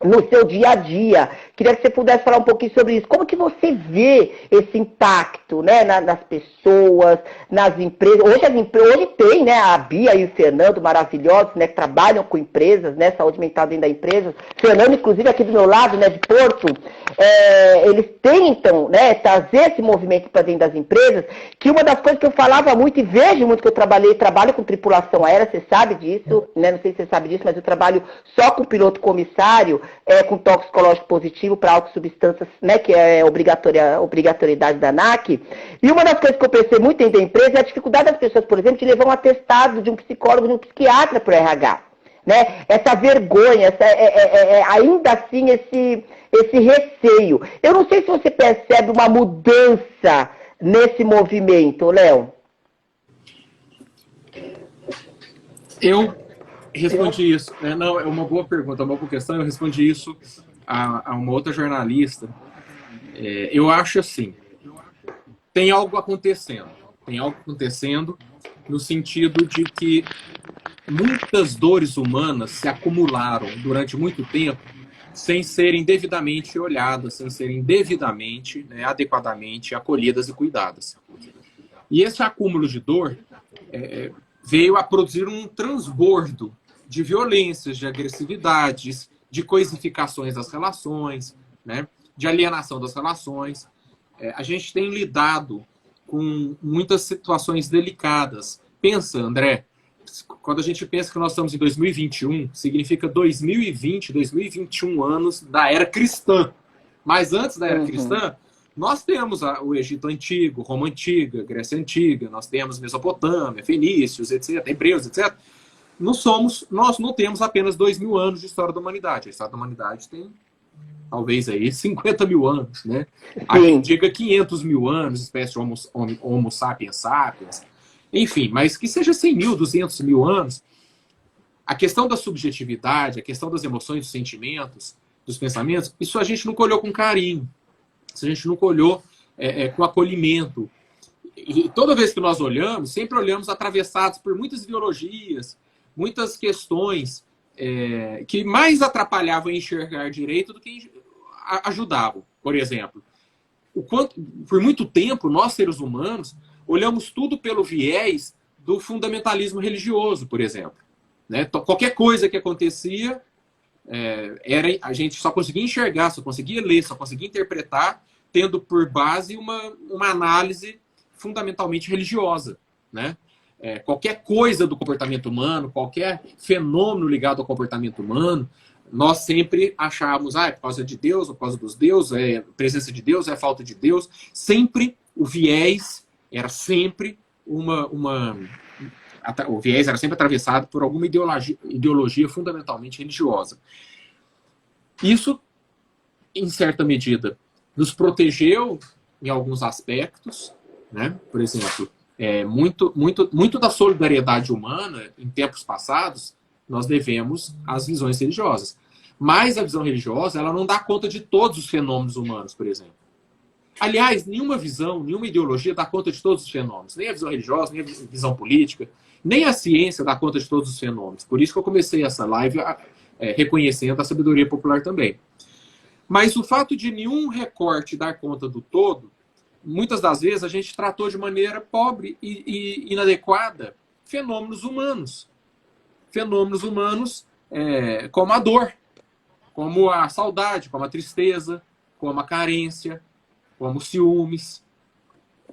no seu dia a dia. Queria que você pudesse falar um pouquinho sobre isso. Como que você vê esse impacto, né, nas pessoas, nas empresas? Hoje tem, né, a Bia e o Fernando, maravilhosos, né, que trabalham com empresas, né, saúde mental dentro da empresa. Fernando, inclusive, aqui do meu lado, né, de Porto, eles tentam, né, trazer esse movimento para dentro das empresas, que uma das coisas que eu falava muito e vejo muito que eu trabalho com tripulação aérea, você sabe disso, né, não sei se você sabe disso, mas eu trabalho só com piloto comissário, com toxicológico positivo para álcool substâncias, né, que é obrigatoriedade da ANAC. E uma das coisas que eu pensei muito dentro da empresa é a dificuldade das pessoas, por exemplo, de levar um atestado de um psicólogo, de um psiquiatra para o RH. Né? Essa vergonha, ainda assim esse receio. Eu não sei se você percebe uma mudança nesse movimento, Léo. Eu respondi isso. Não, é uma boa pergunta, uma boa questão. Eu respondi isso a uma outra jornalista. Eu acho assim, tem algo acontecendo. Tem algo acontecendo no sentido de que muitas dores humanas se acumularam durante muito tempo sem serem devidamente olhadas, sem serem devidamente, né, adequadamente acolhidas e cuidadas. E esse acúmulo de dor veio a produzir um transbordo de violências, de agressividades, de coisificações das relações, né, de alienação das relações. A gente tem lidado com muitas situações delicadas. Pensa, André, quando a gente pensa que nós estamos em 2021, significa 2020, 2021 anos da era cristã. Mas antes da era cristã, nós temos o Egito Antigo, Roma Antiga, Grécia Antiga, nós temos Mesopotâmia, Fenícios, etc., Hebreus, etc. Nós não temos apenas 2.000 anos de história da humanidade. A história da humanidade tem, talvez, aí 50.000 anos, né? Aqui diga 500.000 anos, espécie de Homo sapiens sapiens. Enfim, mas que seja 100.000, 200.000 anos, a questão da subjetividade, a questão das emoções, dos sentimentos, dos pensamentos, isso a gente não colheu com carinho. Isso a gente não colhou com acolhimento. E toda vez que nós olhamos, sempre olhamos atravessados por muitas ideologias, muitas questões que mais atrapalhavam em enxergar direito do que ajudavam. Por exemplo, por muito tempo, nós, seres humanos, olhamos tudo pelo viés do fundamentalismo religioso, por exemplo. Né? Qualquer coisa que acontecia, a gente só conseguia enxergar, só conseguia ler, só conseguia interpretar tendo por base uma análise fundamentalmente religiosa, né? Qualquer coisa do comportamento humano, qualquer fenômeno ligado ao comportamento humano, nós sempre achávamos, é por causa de Deus, ou por causa dos deuses, é presença de Deus, é falta de Deus. Sempre o viés era sempre o viés era sempre atravessado por alguma ideologia fundamentalmente religiosa. Isso, em certa medida, nos protegeu em alguns aspectos, né? Por exemplo, muito da solidariedade humana, em tempos passados, nós devemos às visões religiosas. Mas a visão religiosa, ela não dá conta de todos os fenômenos humanos, por exemplo. Aliás, nenhuma visão, nenhuma ideologia dá conta de todos os fenômenos. Nem a visão religiosa, nem a visão política, nem a ciência dá conta de todos os fenômenos. Por isso que eu comecei essa live reconhecendo a sabedoria popular também. Mas o fato de nenhum recorte dar conta do todo, muitas das vezes a gente tratou de maneira pobre e inadequada fenômenos humanos. Fenômenos humanos como a dor, como a saudade, como a tristeza, como a carência, como ciúmes.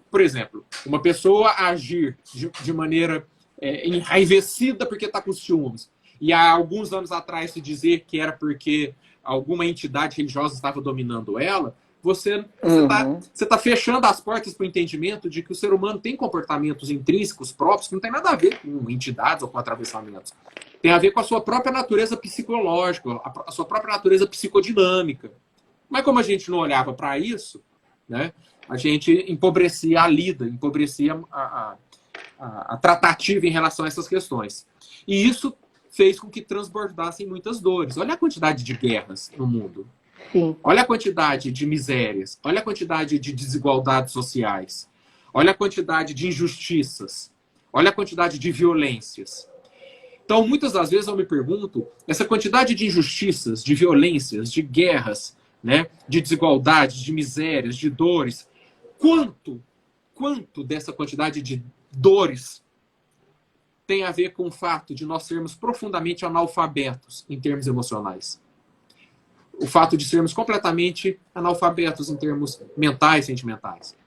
Por exemplo, uma pessoa agir de maneira enraivecida porque está com ciúmes. E há alguns anos atrás se dizer que era porque alguma entidade religiosa estava dominando ela, você está fechando as portas para o entendimento de que o ser humano tem comportamentos intrínsecos próprios que não tem nada a ver com entidades ou com atravessamentos. Tem a ver com a sua própria natureza psicológica, a sua própria natureza psicodinâmica. Mas como a gente não olhava para isso, né, a gente empobrecia a lida, empobrecia a tratativa em relação a essas questões. E isso fez com que transbordassem muitas dores. Olha a quantidade de guerras no mundo. Sim. Olha a quantidade de misérias. Olha a quantidade de desigualdades sociais. Olha a quantidade de injustiças. Olha a quantidade de violências. Então, muitas das vezes eu me pergunto, essa quantidade de injustiças, de violências, de guerras, né, de desigualdades, de misérias, de dores, quanto dessa quantidade de dores tem a ver com o fato de nós sermos profundamente analfabetos em termos emocionais? O fato de sermos completamente analfabetos em termos mentais, sentimentais.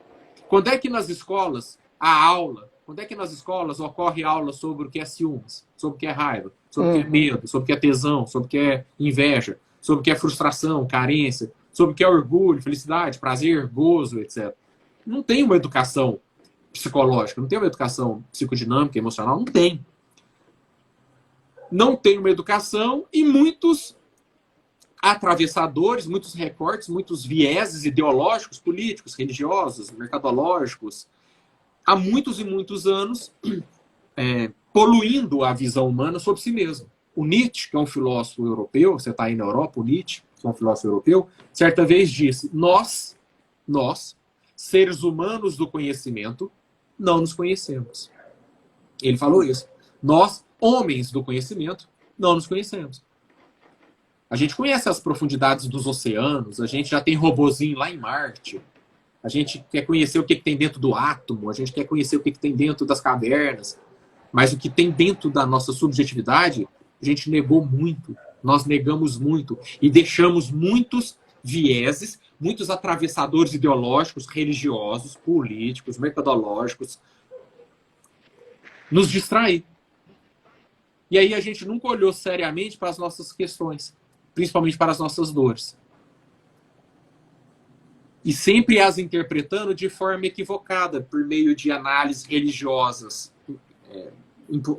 Quando é que nas escolas há aula? Quando é que nas escolas ocorre aula sobre o que é ciúmes, sobre o que é raiva, sobre o que é medo, sobre o que é tesão, sobre o que é inveja, sobre o que é frustração, carência, sobre o que é orgulho, felicidade, prazer, gozo, etc. Não tem uma educação psicológica, não tem uma educação psicodinâmica, emocional, não tem. Não tem uma educação e muitos atravessadores, muitos recortes, muitos vieses ideológicos, políticos, religiosos, mercadológicos, há muitos e muitos anos poluindo a visão humana sobre si mesmo. O Nietzsche, que é um filósofo europeu, você está aí na Europa, o Nietzsche, que é um filósofo europeu, certa vez disse, nós, seres humanos do conhecimento, não nos conhecemos. Ele falou isso. Nós, homens do conhecimento, não nos conhecemos. A gente conhece as profundidades dos oceanos, a gente já tem robozinho lá em Marte, a gente quer conhecer o que tem dentro do átomo, a gente quer conhecer o que tem dentro das cavernas, mas o que tem dentro da nossa subjetividade, a gente negou muito, nós negamos muito e deixamos muitos vieses, muitos atravessadores ideológicos, religiosos, políticos, mercadológicos, nos distrair. E aí a gente nunca olhou seriamente para as nossas questões, principalmente para as nossas dores. E sempre as interpretando de forma equivocada, por meio de análises religiosas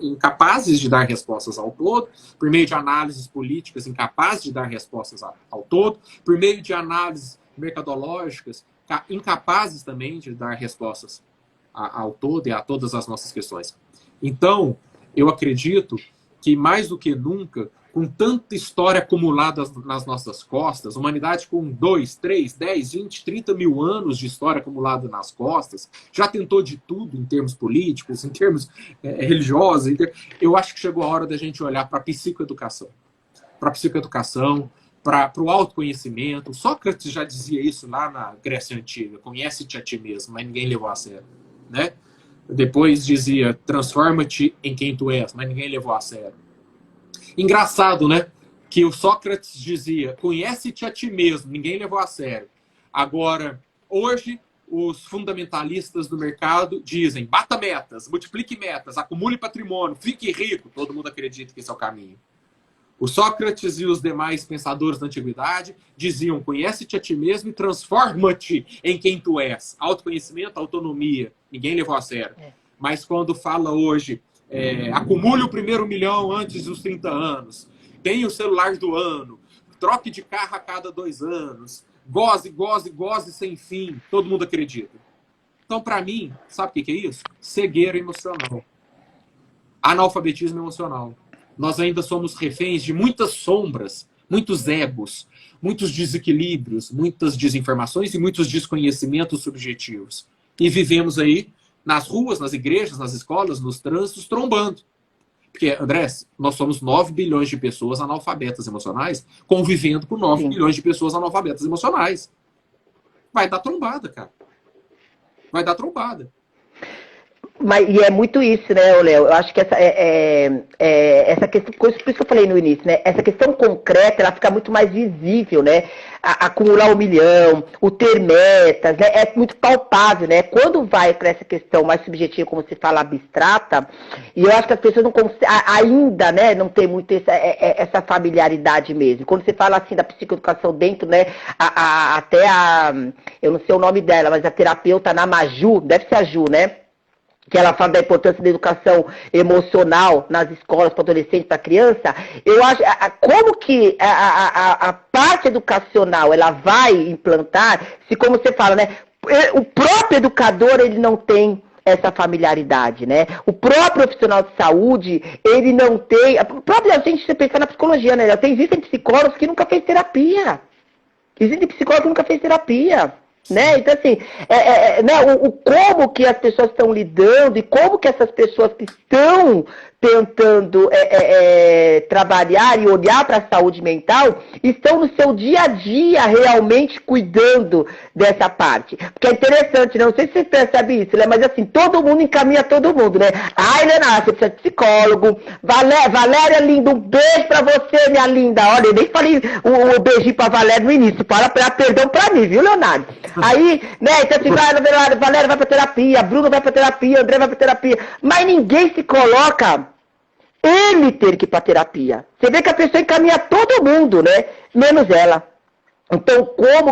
incapazes de dar respostas ao todo, por meio de análises políticas incapazes de dar respostas ao todo, por meio de análises mercadológicas incapazes também de dar respostas ao todo e a todas as nossas questões. Então, eu acredito que mais do que nunca, com tanta história acumulada nas nossas costas, humanidade com 2, 3, 10, 20, 30 mil anos de história acumulada nas costas, já tentou de tudo em termos políticos, em termos religiosos. Eu acho que chegou a hora da gente olhar para a psicoeducação. Para a psicoeducação, para o autoconhecimento. Sócrates já dizia isso lá na Grécia Antiga, conhece-te a ti mesmo, mas ninguém levou a sério. Né? Depois dizia, transforma-te em quem tu és, mas ninguém levou a sério. Engraçado, né? Que o Sócrates dizia, conhece-te a ti mesmo, ninguém levou a sério. Agora, Hoje, os fundamentalistas do mercado dizem: bata metas, multiplique metas, acumule patrimônio, fique rico. Todo mundo acredita que esse é o caminho. O Sócrates e os demais pensadores da antiguidade diziam: conhece-te a ti mesmo e transforma-te em quem tu és. Autoconhecimento, autonomia. Ninguém levou a sério. Mas quando fala hoje, acumule o primeiro milhão antes dos 30 anos, tenha o celular do ano, troque de carro a cada 2 anos, goze, goze, goze sem fim, todo mundo acredita. Então, para mim, sabe o que é isso? Cegueira emocional. Analfabetismo emocional. Nós ainda somos reféns de muitas sombras, muitos egos, muitos desequilíbrios, muitas desinformações e muitos desconhecimentos subjetivos. E vivemos aí nas ruas, nas igrejas, nas escolas, nos trânsitos, trombando. Porque, André, nós somos 9 bilhões de pessoas analfabetas emocionais convivendo com 9 bilhões de pessoas analfabetas emocionais. Vai dar trombada, cara. Vai dar trombada. E é muito isso, né, Léo? Eu acho que essa questão, por isso que eu falei no início, né? Essa questão concreta, ela fica muito mais visível, né? Acumular 1 milhão, o ter metas, né? É muito palpável, né? Quando vai para essa questão mais subjetiva, como você fala, abstrata, e eu acho que as pessoas não conseguem, ainda, né, não tem muito essa familiaridade mesmo. Quando você fala assim da psicoeducação dentro, né, eu não sei o nome dela, mas a terapeuta Ana Maju, deve ser a Ju, né? Que ela fala da importância da educação emocional nas escolas para adolescente, para criança, eu acho, como que a parte educacional, ela vai implantar, se como você fala, né, o próprio educador, ele não tem essa familiaridade, né? O próprio profissional de saúde, ele não tem, a própria gente, você pensar na psicologia, né? Existem psicólogos que nunca fez terapia. Existem psicólogos que nunca fez terapia. Né? Então, assim, né, como que as pessoas estão lidando e como que essas pessoas que estão tentando trabalhar e olhar para a saúde mental estão no seu dia a dia realmente cuidando dessa parte. Porque é interessante, não sei se você percebe isso, né? Mas assim, todo mundo encaminha todo mundo, né? Ai, Leonardo, você precisa de psicólogo. Valéria, linda, um beijo pra você, minha linda. Olha, eu nem falei o beijinho pra Valéria no início, para perdão pra mim, viu, Leonardo? Aí, né, então assim, Valéria vai pra terapia, Bruno vai pra terapia, André vai pra terapia, mas ninguém se coloca ele ter que ir pra terapia. Você vê que a pessoa encaminha todo mundo, né, menos ela. Então,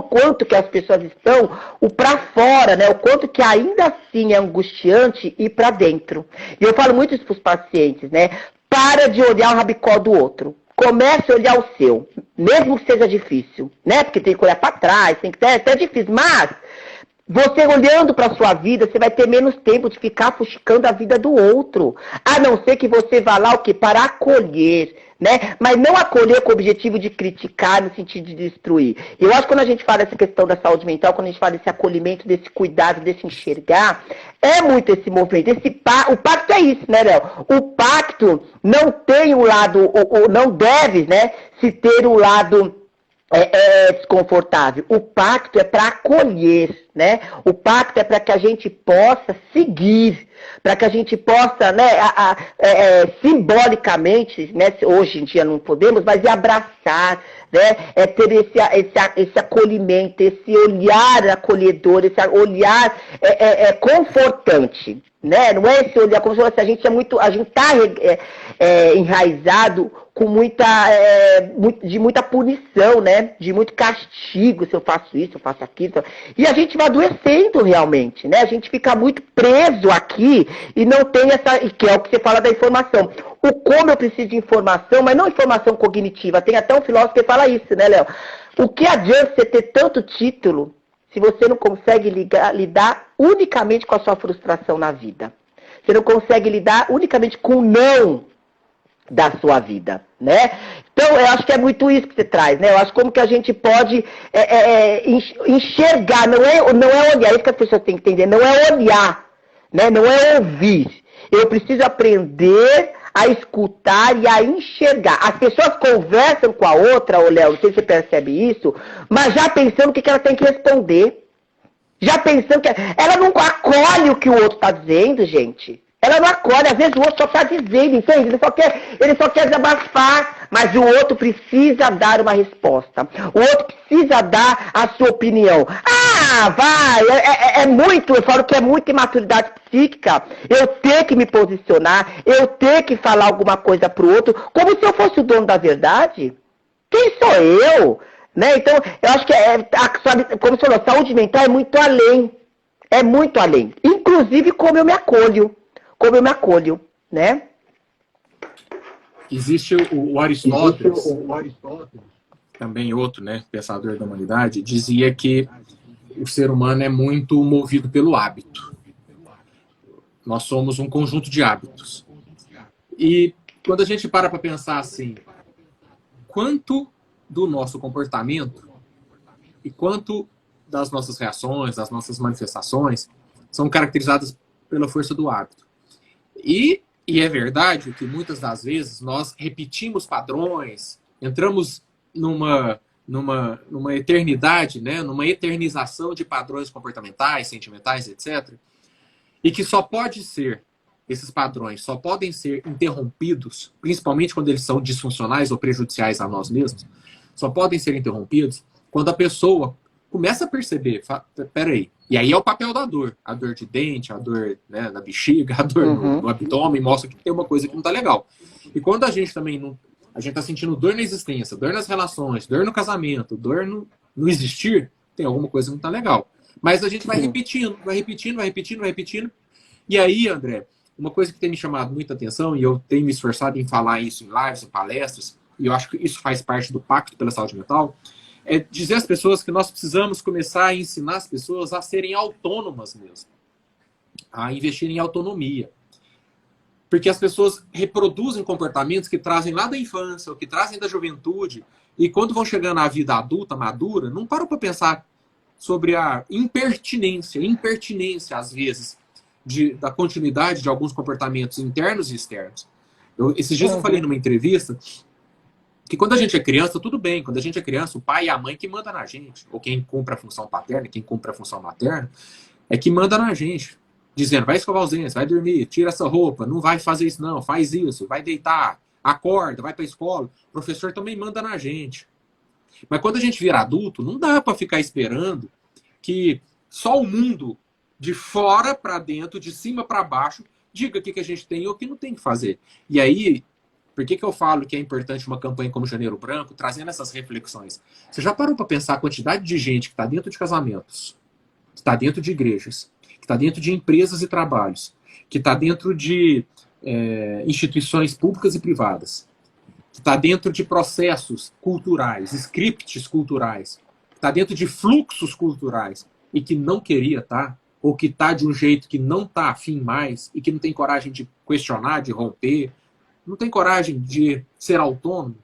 quanto que as pessoas estão, o pra fora, né, o quanto que ainda assim é angustiante ir pra dentro. E eu falo muito isso pros pacientes, né, para de olhar o rabicó do outro. Comece a olhar o seu, mesmo que seja difícil, né? Porque tem que olhar para trás, tem que ter, até difícil, mas você olhando para a sua vida, você vai ter menos tempo de ficar fuxicando a vida do outro. A não ser que você vá lá o quê? Para acolher, né? Mas não acolher com o objetivo de criticar, no sentido de destruir. Eu acho que quando a gente fala dessa questão da saúde mental, quando a gente fala desse acolhimento, desse cuidado, desse enxergar, é muito esse movimento. O pacto é isso, né, Léo? O pacto não tem um lado, ou não deve, né, se ter um lado desconfortável. O pacto é para acolher, né? O pacto é para que a gente possa seguir, para que a gente possa, né, simbolicamente, né, hoje em dia não podemos, mas abraçar, né, ter esse acolhimento, esse olhar acolhedor, esse olhar confortante, né? Não é esse olhar como se a gente está enraizado com de muita punição, né? De muito castigo, se eu faço isso, eu faço aquilo. E a gente vai adoecendo realmente, né? A gente fica muito preso aqui e não tem que é o que você fala da informação. O como eu preciso de informação, mas não informação cognitiva. Tem até um filósofo que fala isso, né, Léo? O que adianta você ter tanto título se você não consegue lidar unicamente com a sua frustração na vida? Você não consegue lidar unicamente com o não da sua vida, né? Então, eu acho que é muito isso que você traz, né? Eu acho como que a gente pode enxergar, não é olhar, é isso que as pessoas têm que entender, não é olhar, né? Não é ouvir. Eu preciso aprender a escutar e a enxergar. As pessoas conversam com a outra, Léo, não sei se você percebe isso, mas já pensando o que ela tem que responder. Já pensando que ela não acolhe o que o outro está dizendo, gente. Ela não acolhe, às vezes o outro só está dizendo, entende? Ele só quer desabafar, mas o outro precisa dar uma resposta. O outro precisa dar a sua opinião. vai. É muito, eu falo que é muita imaturidade psíquica. Eu ter que me posicionar, eu ter que falar alguma coisa pro outro, como se eu fosse o dono da verdade. Quem sou eu? Né? Então, eu acho que, como você falou, saúde mental é muito além. É muito além. Inclusive, como eu me acolho. Né? Existe o Aristóteles, também outro, né, pensador da humanidade, dizia que o ser humano é muito movido pelo hábito. Nós somos um conjunto de hábitos. E quando a gente para pensar assim, quanto do nosso comportamento e quanto das nossas reações, das nossas manifestações são caracterizadas pela força do hábito. E é verdade que muitas das vezes nós repetimos padrões, entramos numa eternidade, né? Numa eternização de padrões comportamentais, sentimentais, etc. E que esses padrões só podem ser interrompidos, principalmente quando eles são disfuncionais ou prejudiciais a nós mesmos, só podem ser interrompidos quando a pessoa começa a perceber, peraí, e aí é o papel da dor, a dor de dente, a dor, né, na bexiga, a dor no abdômen, mostra que tem uma coisa que não tá legal. E quando a gente também a gente tá sentindo dor na existência, dor nas relações, dor no casamento, dor no existir, tem alguma coisa que não tá legal. Mas a gente vai repetindo, e aí, André, uma coisa que tem me chamado muita atenção, e eu tenho me esforçado em falar isso em lives, em palestras, e eu acho que isso faz parte do Pacto pela Saúde Mental, é dizer às pessoas que nós precisamos começar a ensinar as pessoas a serem autônomas mesmo, a investir em autonomia. Porque as pessoas reproduzem comportamentos que trazem lá da infância, ou que trazem da juventude, e quando vão chegando à vida adulta, madura, não param para pensar sobre a impertinência, às vezes, da continuidade de alguns comportamentos internos e externos. Esses dias eu falei numa entrevista que quando a gente é criança, tudo bem. Quando a gente é criança, o pai e a mãe que manda na gente. Ou quem cumpre a função paterna, quem cumpre a função materna, é que manda na gente. Dizendo, vai escovar os dentes, vai dormir, tira essa roupa, não vai fazer isso não, faz isso, vai deitar, acorda, vai pra escola. O professor também manda na gente. Mas quando a gente vira adulto, não dá para ficar esperando que só o mundo de fora para dentro, de cima para baixo, diga o que a gente tem ou o que não tem que fazer. E aí, por que eu falo que é importante uma campanha como Janeiro Branco, trazendo essas reflexões? Você já parou para pensar a quantidade de gente que está dentro de casamentos, que está dentro de igrejas, que está dentro de empresas e trabalhos, que está dentro de instituições públicas e privadas, que está dentro de processos culturais, scripts culturais, que está dentro de fluxos culturais e que não queria estar, ou que está de um jeito que não está afim mais e que não tem coragem de questionar, de romper, não tem coragem de ser autônomo.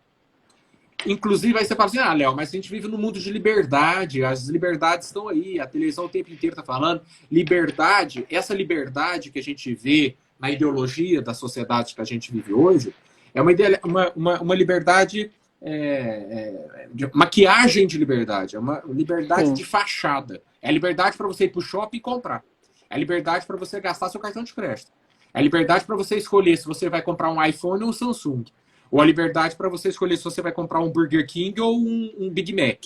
Inclusive, aí você fala assim, Léo, mas a gente vive num mundo de liberdade, as liberdades estão aí, a televisão o tempo inteiro está falando. Liberdade, essa liberdade que a gente vê na ideologia da sociedade que a gente vive hoje, é uma liberdade, de maquiagem de liberdade, é uma liberdade de fachada. É a liberdade para você ir para o shopping e comprar. É a liberdade para você gastar seu cartão de crédito. É a liberdade para você escolher se você vai comprar um iPhone ou um Samsung. Ou a liberdade para você escolher se você vai comprar um Burger King ou um Big Mac.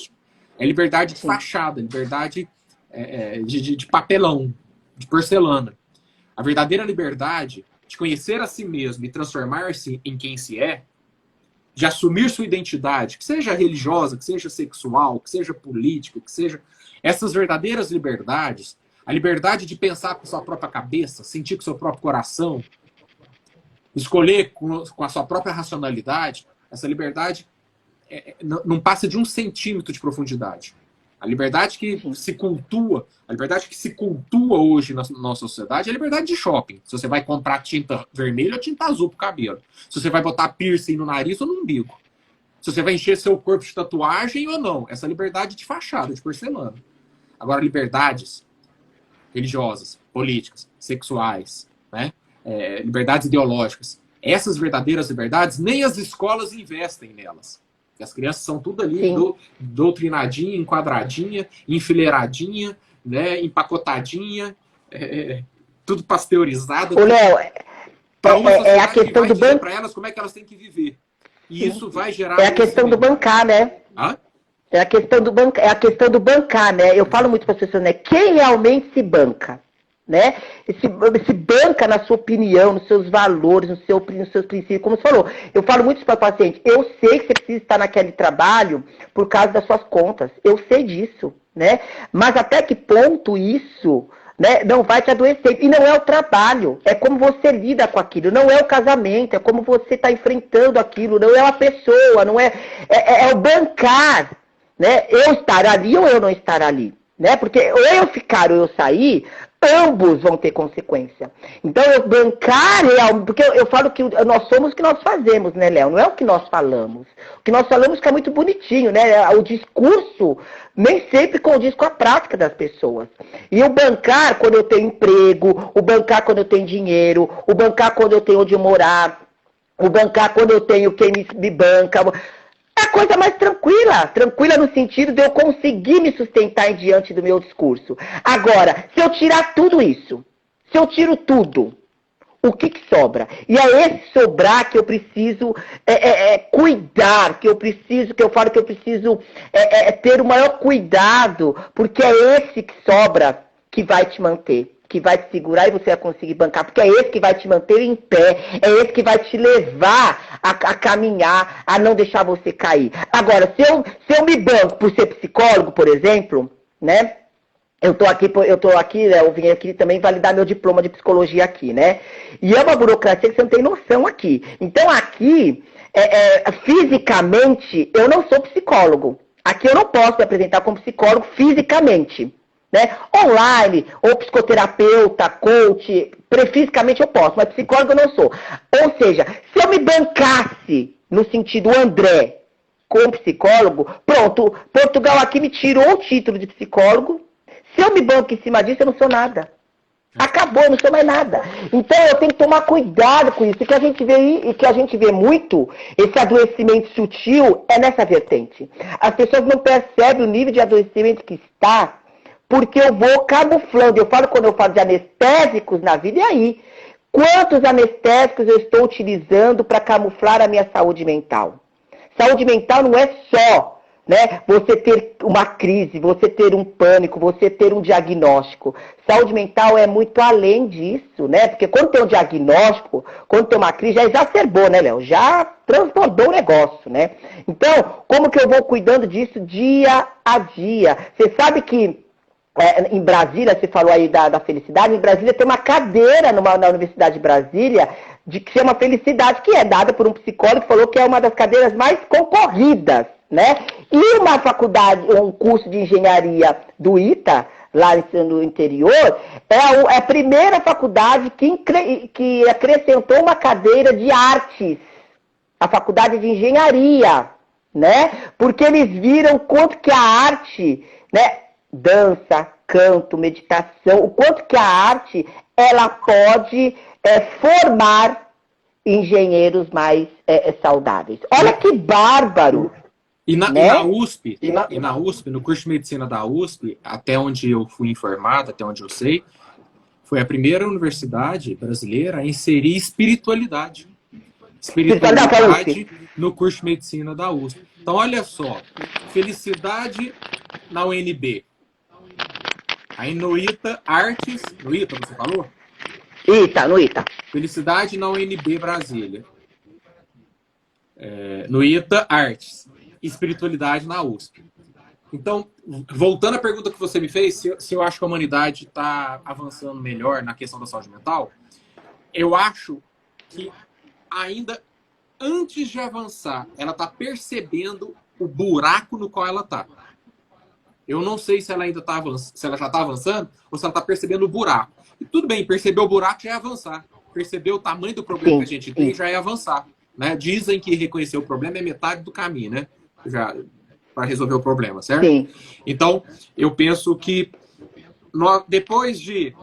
É liberdade de fachada, liberdade de papelão, de porcelana. A verdadeira liberdade de conhecer a si mesmo e transformar-se em quem se é, de assumir sua identidade, que seja religiosa, que seja sexual, que seja política, que seja... Essas verdadeiras liberdades, a liberdade de pensar com sua própria cabeça, sentir com seu próprio coração, escolher com a sua própria racionalidade, essa liberdade não passa de 1 centímetro de profundidade. A liberdade que se cultua, hoje na nossa sociedade é a liberdade de shopping. Se você vai comprar tinta vermelha ou tinta azul pro cabelo. Se você vai botar piercing no nariz ou no umbigo. Se você vai encher seu corpo de tatuagem ou não. Essa liberdade de fachada, de porcelana. Agora, liberdades religiosas, políticas, sexuais, né? Liberdades ideológicas. Essas verdadeiras liberdades, nem as escolas investem nelas. As crianças são tudo ali doutrinadinha, enquadradinha, enfileiradinha, né? Empacotadinha, tudo pasteurizado. Ô, Léo, é a questão do banco. Para elas como é que elas têm que viver. E isso vai gerar... É a questão do bancar, né? Hã? É a questão do bancar, né? Eu falo muito para as pessoas, né? Quem realmente se banca, né? Se banca na sua opinião, nos seus valores, nos seus princípios, como você falou. Eu falo muito para o paciente, eu sei que você precisa estar naquele trabalho por causa das suas contas. Eu sei disso, né? Mas até que ponto isso, né, não vai te adoecer? E não é o trabalho, é como você lida com aquilo, não é o casamento, é como você está enfrentando aquilo, não é uma pessoa, não é o bancar. Né? Eu estar ali ou eu não estar ali, né? Porque ou eu ficar ou eu sair, ambos vão ter consequência. Então, eu bancar realmente, porque eu falo que nós somos o que nós fazemos, né, Léo? Não é o que nós falamos. O que nós falamos que é muito bonitinho, né? O discurso nem sempre condiz com a prática das pessoas. E o bancar quando eu tenho emprego, o bancar quando eu tenho dinheiro, o bancar quando eu tenho onde morar, o bancar quando eu tenho quem me banca. É a coisa mais tranquila no sentido de eu conseguir me sustentar em diante do meu discurso. Agora, se eu tirar tudo isso, se eu tiro tudo, o que sobra? E é esse sobrar que eu preciso cuidar, que eu falo que eu preciso ter o maior cuidado, porque é esse que sobra que vai te manter, que vai te segurar e você vai conseguir bancar, porque é esse que vai te manter em pé, é esse que vai te levar a caminhar, a não deixar você cair. Agora, se eu me banco por ser psicólogo, por exemplo, né? Eu tô aqui, né, eu vim aqui também validar meu diploma de psicologia aqui, né? E é uma burocracia que você não tem noção aqui. Então, aqui, fisicamente, eu não sou psicólogo. Aqui eu não posso me apresentar como psicólogo fisicamente. Né? Online, ou psicoterapeuta, coach, fisicamente eu posso, mas psicólogo eu não sou. Ou seja, se eu me bancasse no sentido André como psicólogo, pronto, Portugal aqui me tirou o título de psicólogo. Se eu me banco em cima disso, eu não sou nada. Acabou, eu não sou mais nada. Então eu tenho que tomar cuidado com isso. E que a gente vê muito, esse adoecimento sutil é nessa vertente. As pessoas não percebem o nível de adoecimento que está, porque eu vou camuflando. Quando eu falo de anestésicos na vida, e aí? Quantos anestésicos eu estou utilizando para camuflar a minha saúde mental? Saúde mental não é só, né, você ter uma crise, você ter um pânico, você ter um diagnóstico. Saúde mental é muito além disso, né? Porque quando tem um diagnóstico, quando tem uma crise, já exacerbou, né, Léo? Já transbordou o negócio, né? Então, como que eu vou cuidando disso dia a dia? Você sabe que em Brasília, você falou aí da felicidade, em Brasília tem uma cadeira na Universidade de Brasília que chama Felicidade, que é dada por um psicólogo que falou que é uma das cadeiras mais concorridas, né? E uma faculdade, um curso de engenharia do ITA, lá no interior, é a primeira faculdade que acrescentou uma cadeira de artes, a faculdade de engenharia, né? Porque eles viram quanto que a arte, né? Dança, canto, meditação, o quanto que a arte ela pode formar engenheiros mais saudáveis. Olha que bárbaro! E na, né? e na USP, no curso de medicina da USP, até onde eu fui informado, até onde eu sei, foi a primeira universidade brasileira a inserir espiritualidade. Espiritualidade no curso de medicina da USP. Então, olha só, felicidade na UNB. Aí no ITA, artes... No ITA, você falou? No ITA. Felicidade na UNB Brasília. No ITA, artes. Espiritualidade na USP. Então, voltando à pergunta que você me fez, se eu acho que a humanidade está avançando melhor na questão da saúde mental, eu acho que ainda antes de avançar, ela está percebendo o buraco no qual ela está. Eu não sei se ela ainda está avançando, se ela já está avançando ou se ela está percebendo o buraco. E tudo bem, perceber o buraco já é avançar. Perceber o tamanho do problema que a gente tem já é avançar. Né? Dizem que reconhecer o problema é metade do caminho, né? Para resolver o problema, certo? Sim. Então, eu penso que depois de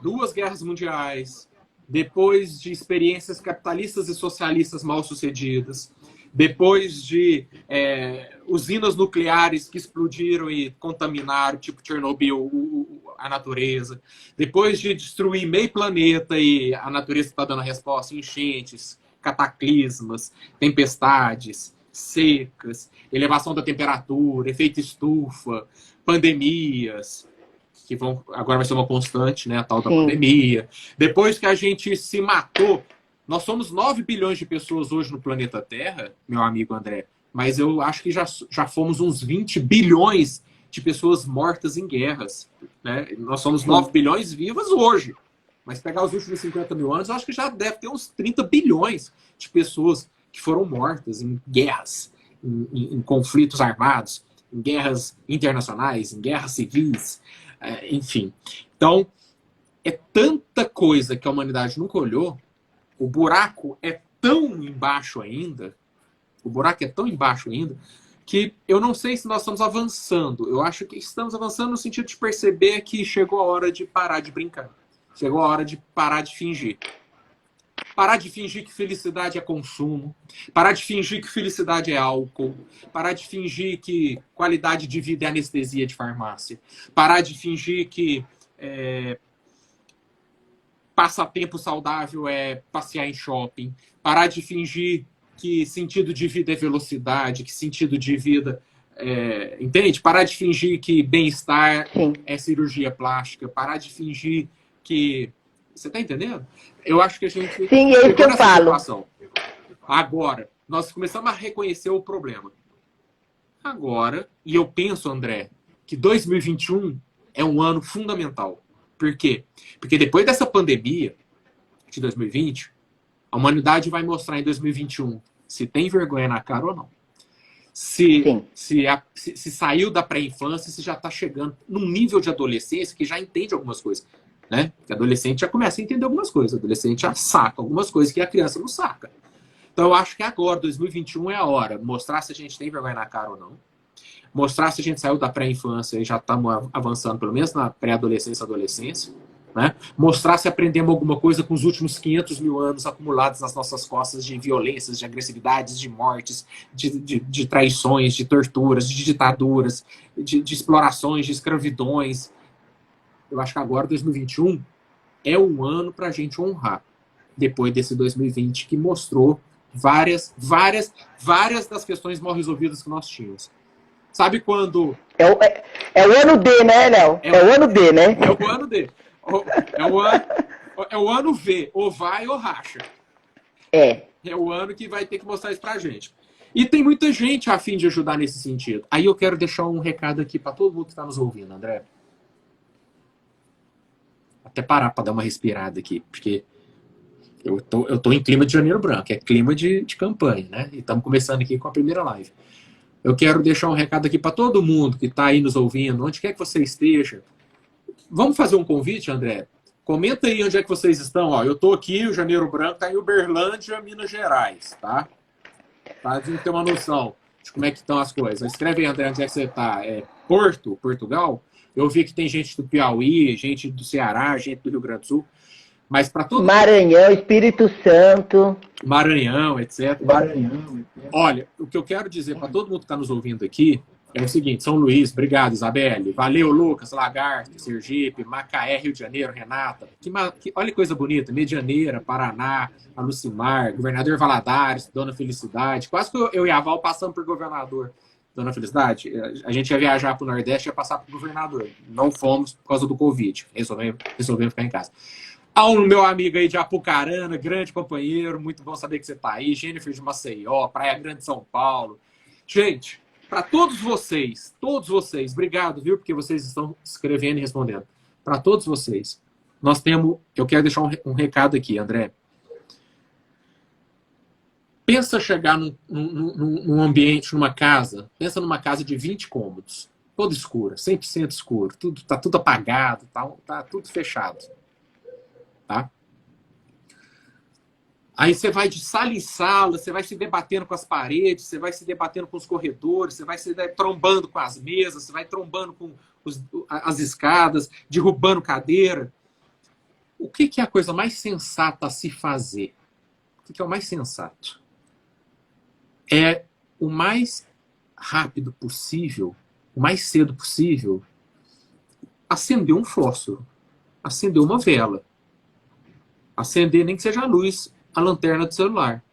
2 guerras mundiais, depois de experiências capitalistas e socialistas mal sucedidas, depois de usinas nucleares que explodiram e contaminaram, tipo Chernobyl, a natureza, depois de destruir meio planeta e a natureza está dando a resposta, enchentes, cataclismas, tempestades, secas, elevação da temperatura, efeito estufa, pandemias, que agora vai ser uma constante, né, a tal da pandemia. Depois que a gente se matou, nós somos 9 bilhões de pessoas hoje no planeta Terra, meu amigo André, mas eu acho que já fomos uns 20 bilhões de pessoas mortas em guerras. Né? Nós somos 9 bilhões vivas hoje. Mas pegar os últimos 50 mil anos, eu acho que já deve ter uns 30 bilhões de pessoas que foram mortas em guerras, em conflitos armados, em guerras internacionais, em guerras civis, enfim. Então, é tanta coisa que a humanidade nunca olhou, o buraco é tão embaixo ainda, que eu não sei se nós estamos avançando. Eu acho que estamos avançando no sentido de perceber que chegou a hora de parar de brincar. Chegou a hora de parar de fingir. Parar de fingir que felicidade é consumo. Parar de fingir que felicidade é álcool. Parar de fingir que qualidade de vida é anestesia de farmácia. Parar de fingir que passatempo saudável é passear em shopping. Parar de fingir que sentido de vida é velocidade, que sentido de vida entende? Parar de fingir que bem-estar é cirurgia plástica. Parar de fingir que... Você está entendendo? Eu acho que a gente... Sim, é isso que eu falo. Situação. Agora, nós começamos a reconhecer o problema. Agora, e eu penso, André, que 2021 é um ano fundamental. Por quê? Porque depois dessa pandemia de 2020, a humanidade vai mostrar em 2021 se tem vergonha na cara ou não. Se saiu da pré-infância, se já está chegando num nível de adolescência que já entende algumas coisas. Né? O adolescente já começa a entender algumas coisas. O adolescente já saca algumas coisas que a criança não saca. Então eu acho que agora, 2021, é a hora. Mostrar se a gente tem vergonha na cara ou não. Mostrar se a gente saiu da pré-infância e já estamos avançando, pelo menos na pré-adolescência e adolescência. Né? Mostrar se aprendemos alguma coisa com os últimos 500 mil anos acumulados nas nossas costas de violências, de agressividades, de mortes, de traições, de torturas, de ditaduras, de explorações, de escravidões. Eu acho que agora, 2021, é um ano para a gente honrar. Depois desse 2020 que mostrou várias das questões mal resolvidas que nós tínhamos. Sabe quando... É o ano D, né, Léo? É o ano D, né? É o ano D. É o ano V. Ou vai ou racha. É o ano que vai ter que mostrar isso pra gente. E tem muita gente a fim de ajudar nesse sentido. Aí eu quero deixar um recado aqui para todo mundo que está nos ouvindo, André. Até parar para dar uma respirada aqui, porque eu tô em clima de janeiro branco, é clima de campanha, né? E estamos começando aqui com a primeira live. Eu quero deixar um recado aqui para todo mundo que está aí nos ouvindo, onde quer que você esteja. Vamos fazer um convite, André? Comenta aí onde é que vocês estão. Ó, eu estou aqui, o Janeiro Branco está em Uberlândia, Minas Gerais, tá? Para a gente ter uma noção de como é que estão as coisas. Escreve aí, André, onde é que você está. Porto, Portugal? Eu vi que tem gente do Piauí, gente do Ceará, gente do Rio Grande do Sul. Mas para todo Maranhão, Espírito Santo. Maranhão, etc. Olha, o que eu quero dizer para todo mundo que está nos ouvindo aqui é o seguinte: São Luís, obrigado, Isabelle. Valeu, Lucas, Lagarto, Sergipe, Macaé, Rio de Janeiro, Renata. Olha que coisa bonita. Medianeira, Paraná, Alucimar, Governador Valadares, Dona Felicidade. Quase que eu e a Val passamos por governador. Dona Felicidade, a gente ia viajar para o Nordeste e ia passar para o governador. Não fomos por causa do Covid. Resolvemos ficar em casa. Ao meu amigo aí de Apucarana, grande companheiro, muito bom saber que você está aí. Jennifer de Maceió, Praia Grande de São Paulo. Gente, para todos vocês, obrigado, viu? Porque vocês estão escrevendo e respondendo. Para todos vocês, eu quero deixar um recado aqui, André. Pensa chegar num ambiente, numa casa, pensa numa casa de 20 cômodos, toda escura, 100% escuro, tá tudo apagado, tá tudo fechado. Tá? Aí você vai de sala em sala, você vai se debatendo com as paredes, você vai se debatendo com os corredores, você vai se trombando com as mesas, você vai trombando com as escadas, derrubando cadeira. O que é a coisa mais sensata a se fazer? O que é o mais sensato? É o mais rápido possível, o mais cedo possível, acender um fósforo, acender uma vela, acender nem que seja a luz, a lanterna do celular.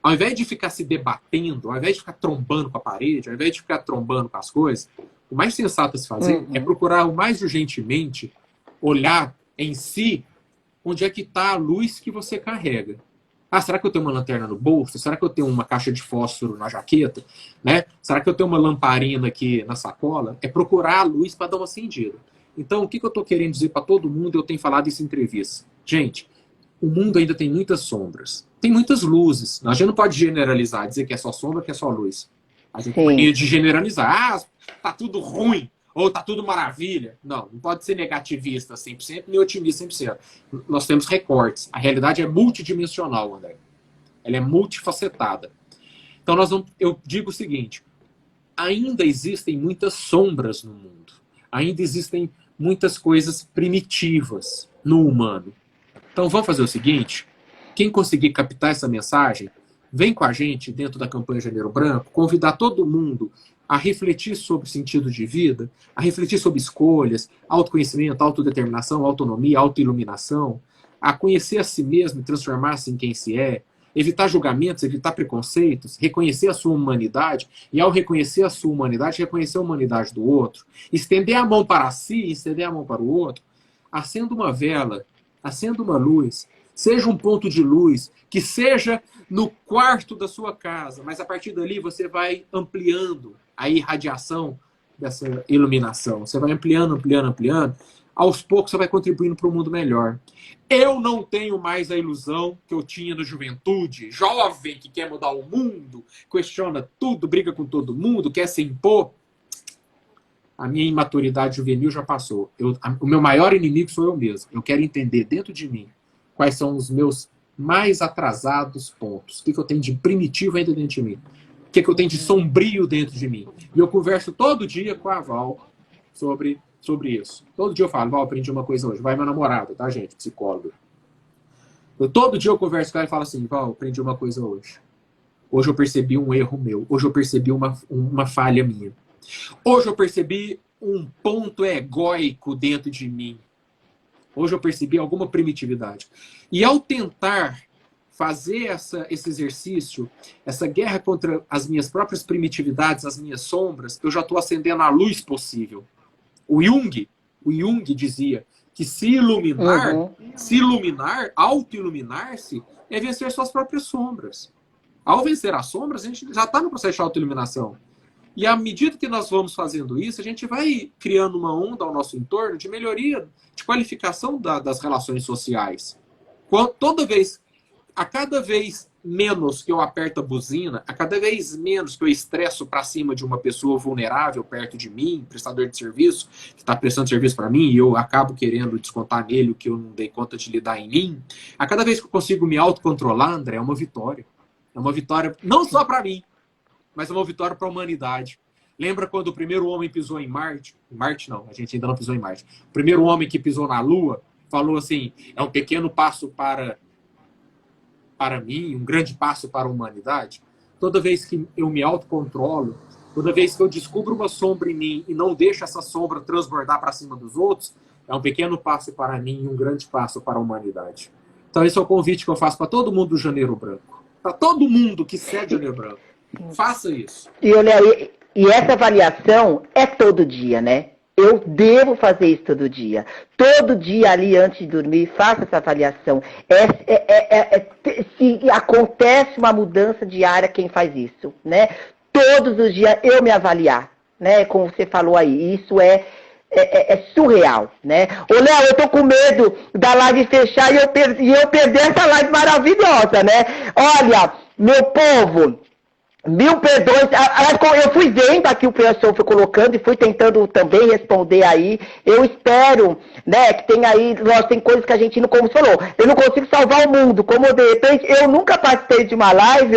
Ao invés de ficar se debatendo, ao invés de ficar trombando com a parede, ao invés de ficar trombando com as coisas, o mais sensato a se fazer é procurar o mais urgentemente olhar em si onde é que está a luz que você carrega. Ah, será que eu tenho uma lanterna no bolso? Será que eu tenho uma caixa de fósforo na jaqueta? Né? Será que eu tenho uma lamparina aqui na sacola? É procurar a luz para dar uma acendida. Então, o que eu estou querendo dizer para todo mundo, eu tenho falado isso em entrevista. Gente, o mundo ainda tem muitas sombras. Tem muitas luzes. A gente não pode generalizar, dizer que é só sombra, que é só luz. A gente pode generalizar. Ah, tá tudo ruim. Ou tá tudo maravilha. Não pode ser negativista 100%, nem otimista 100%. Nós temos recortes. A realidade é multidimensional, André. Ela é multifacetada. Então, eu digo o seguinte. Ainda existem muitas sombras no mundo. Ainda existem muitas coisas primitivas no humano. Então, vamos fazer o seguinte. Quem conseguir captar essa mensagem, vem com a gente dentro da campanha Janeiro Branco, convidar todo mundo a refletir sobre sentido de vida, a refletir sobre escolhas, autoconhecimento, autodeterminação, autonomia, autoiluminação, a conhecer a si mesmo e transformar-se em quem se é, evitar julgamentos, evitar preconceitos, reconhecer a sua humanidade e, ao reconhecer a sua humanidade, reconhecer a humanidade do outro, estender a mão para si e estender a mão para o outro, acenda uma vela, acenda uma luz, seja um ponto de luz, que seja no quarto da sua casa, mas a partir dali você vai ampliando a irradiação dessa iluminação. Você vai ampliando, ampliando, ampliando. Aos poucos você vai contribuindo para um mundo melhor. Eu não tenho mais a ilusão que eu tinha na juventude, jovem que quer mudar o mundo, questiona tudo, briga com todo mundo, quer se impor. A minha imaturidade juvenil já passou. O meu maior inimigo sou eu mesmo. Eu quero entender dentro de mim quais são os meus mais atrasados pontos. O que eu tenho de primitivo ainda dentro de mim. O que eu tenho de sombrio dentro de mim. E eu converso todo dia com a Val sobre isso. Todo dia eu falo, Val, aprendi uma coisa hoje. Vai meu namorado, tá, gente? Psicólogo. Todo dia eu converso com ela e falo assim, Val, aprendi uma coisa hoje. Hoje eu percebi um erro meu. Hoje eu percebi uma falha minha. Hoje eu percebi um ponto egóico dentro de mim. Hoje eu percebi alguma primitividade. E ao tentar fazer esse exercício, essa guerra contra as minhas próprias primitividades, as minhas sombras, eu já estou acendendo a luz possível. O Jung dizia que se iluminar, auto-iluminar-se, é vencer suas próprias sombras. Ao vencer as sombras, a gente já está no processo de auto-iluminação. E à medida que nós vamos fazendo isso, a gente vai criando uma onda ao nosso entorno de melhoria, de qualificação das relações sociais. A cada vez menos que eu aperto a buzina, a cada vez menos que eu estresso para cima de uma pessoa vulnerável perto de mim, prestador de serviço, que está prestando serviço para mim, e eu acabo querendo descontar nele o que eu não dei conta de lidar em mim, a cada vez que eu consigo me autocontrolar, André, é uma vitória. É uma vitória não só para mim, mas é uma vitória para a humanidade. Lembra quando o primeiro homem pisou em Marte? Marte não, a gente ainda não pisou em Marte. O primeiro homem que pisou na Lua falou assim, é um pequeno passo para mim, um grande passo para a humanidade. Toda vez que eu me autocontrolo, toda vez que eu descubro uma sombra em mim e não deixo essa sombra transbordar para cima dos outros, é um pequeno passo para mim e um grande passo para a humanidade. Então esse é o convite que eu faço para todo mundo do Janeiro Branco. Para todo mundo que segue Janeiro Branco. Faça isso. E essa avaliação é todo dia, né? Eu devo fazer isso todo dia. Todo dia ali antes de dormir, faça essa avaliação. Se acontece uma mudança diária, quem faz isso, né? Todos os dias eu me avaliar, né? Como você falou aí, isso é surreal, né? Ô, Léo, eu tô com medo da live fechar e eu perder essa live maravilhosa, né? Olha, meu povo, mil perdões. Eu fui vendo aqui o pessoal foi colocando e fui tentando também responder aí. Eu espero, né, que tem aí, tem coisas que a gente não, como você falou, eu não consigo salvar o mundo, como de repente, eu nunca participei de uma live,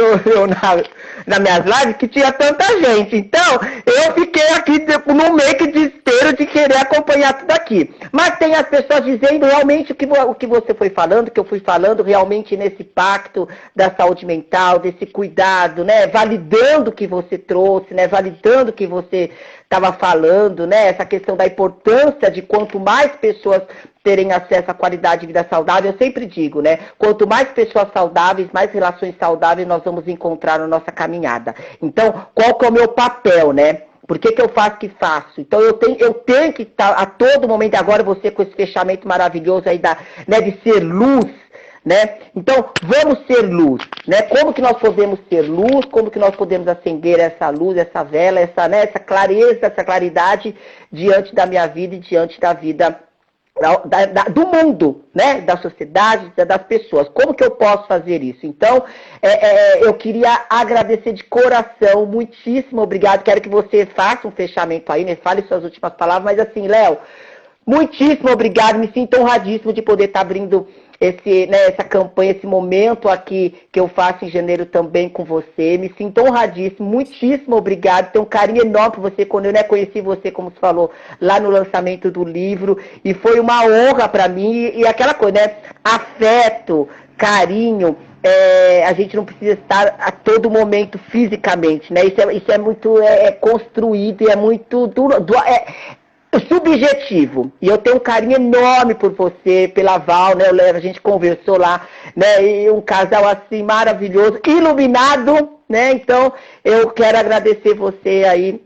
nas minhas lives, que tinha tanta gente. Então, eu fiquei aqui no meio que desespero de querer acompanhar tudo aqui. Mas tem as pessoas dizendo realmente o que você foi falando, que eu fui falando, realmente nesse pacto da saúde mental, desse cuidado, né, validando validando o que você trouxe, né? Validando o que você estava falando, né? Essa questão da importância de quanto mais pessoas terem acesso à qualidade de vida saudável, eu sempre digo, né? Quanto mais pessoas saudáveis, mais relações saudáveis nós vamos encontrar na nossa caminhada. Então, qual que é o meu papel, né? Por que eu faço o que faço? Então, eu tenho que estar a todo momento, agora você com esse fechamento maravilhoso aí né, de ser luz, né? Então, vamos ser luz, né? Como que nós podemos ser luz? Como que nós podemos acender essa luz, essa vela, essa clareza, essa claridade diante da minha vida e diante da vida do mundo, né? Da sociedade, das pessoas. Como que eu posso fazer isso? Então, eu queria agradecer de coração, muitíssimo obrigado. Quero que você faça um fechamento aí, né? Fale suas últimas palavras, mas assim, Léo, muitíssimo obrigado. Me sinto honradíssimo de poder estar abrindo essa campanha, esse momento aqui que eu faço em janeiro também com você. Me sinto honradíssimo, muitíssimo obrigado. Tenho um carinho enorme por você, quando eu conheci você, como você falou, lá no lançamento do livro. E foi uma honra para mim. E aquela coisa, né? Afeto, carinho. A gente não precisa estar a todo momento fisicamente, né? Isso é muito construído e é muito duro. Subjetivo, e eu tenho um carinho enorme por você, pela Val, né, a gente conversou lá, né, e um casal assim maravilhoso, iluminado, né, então eu quero agradecer você aí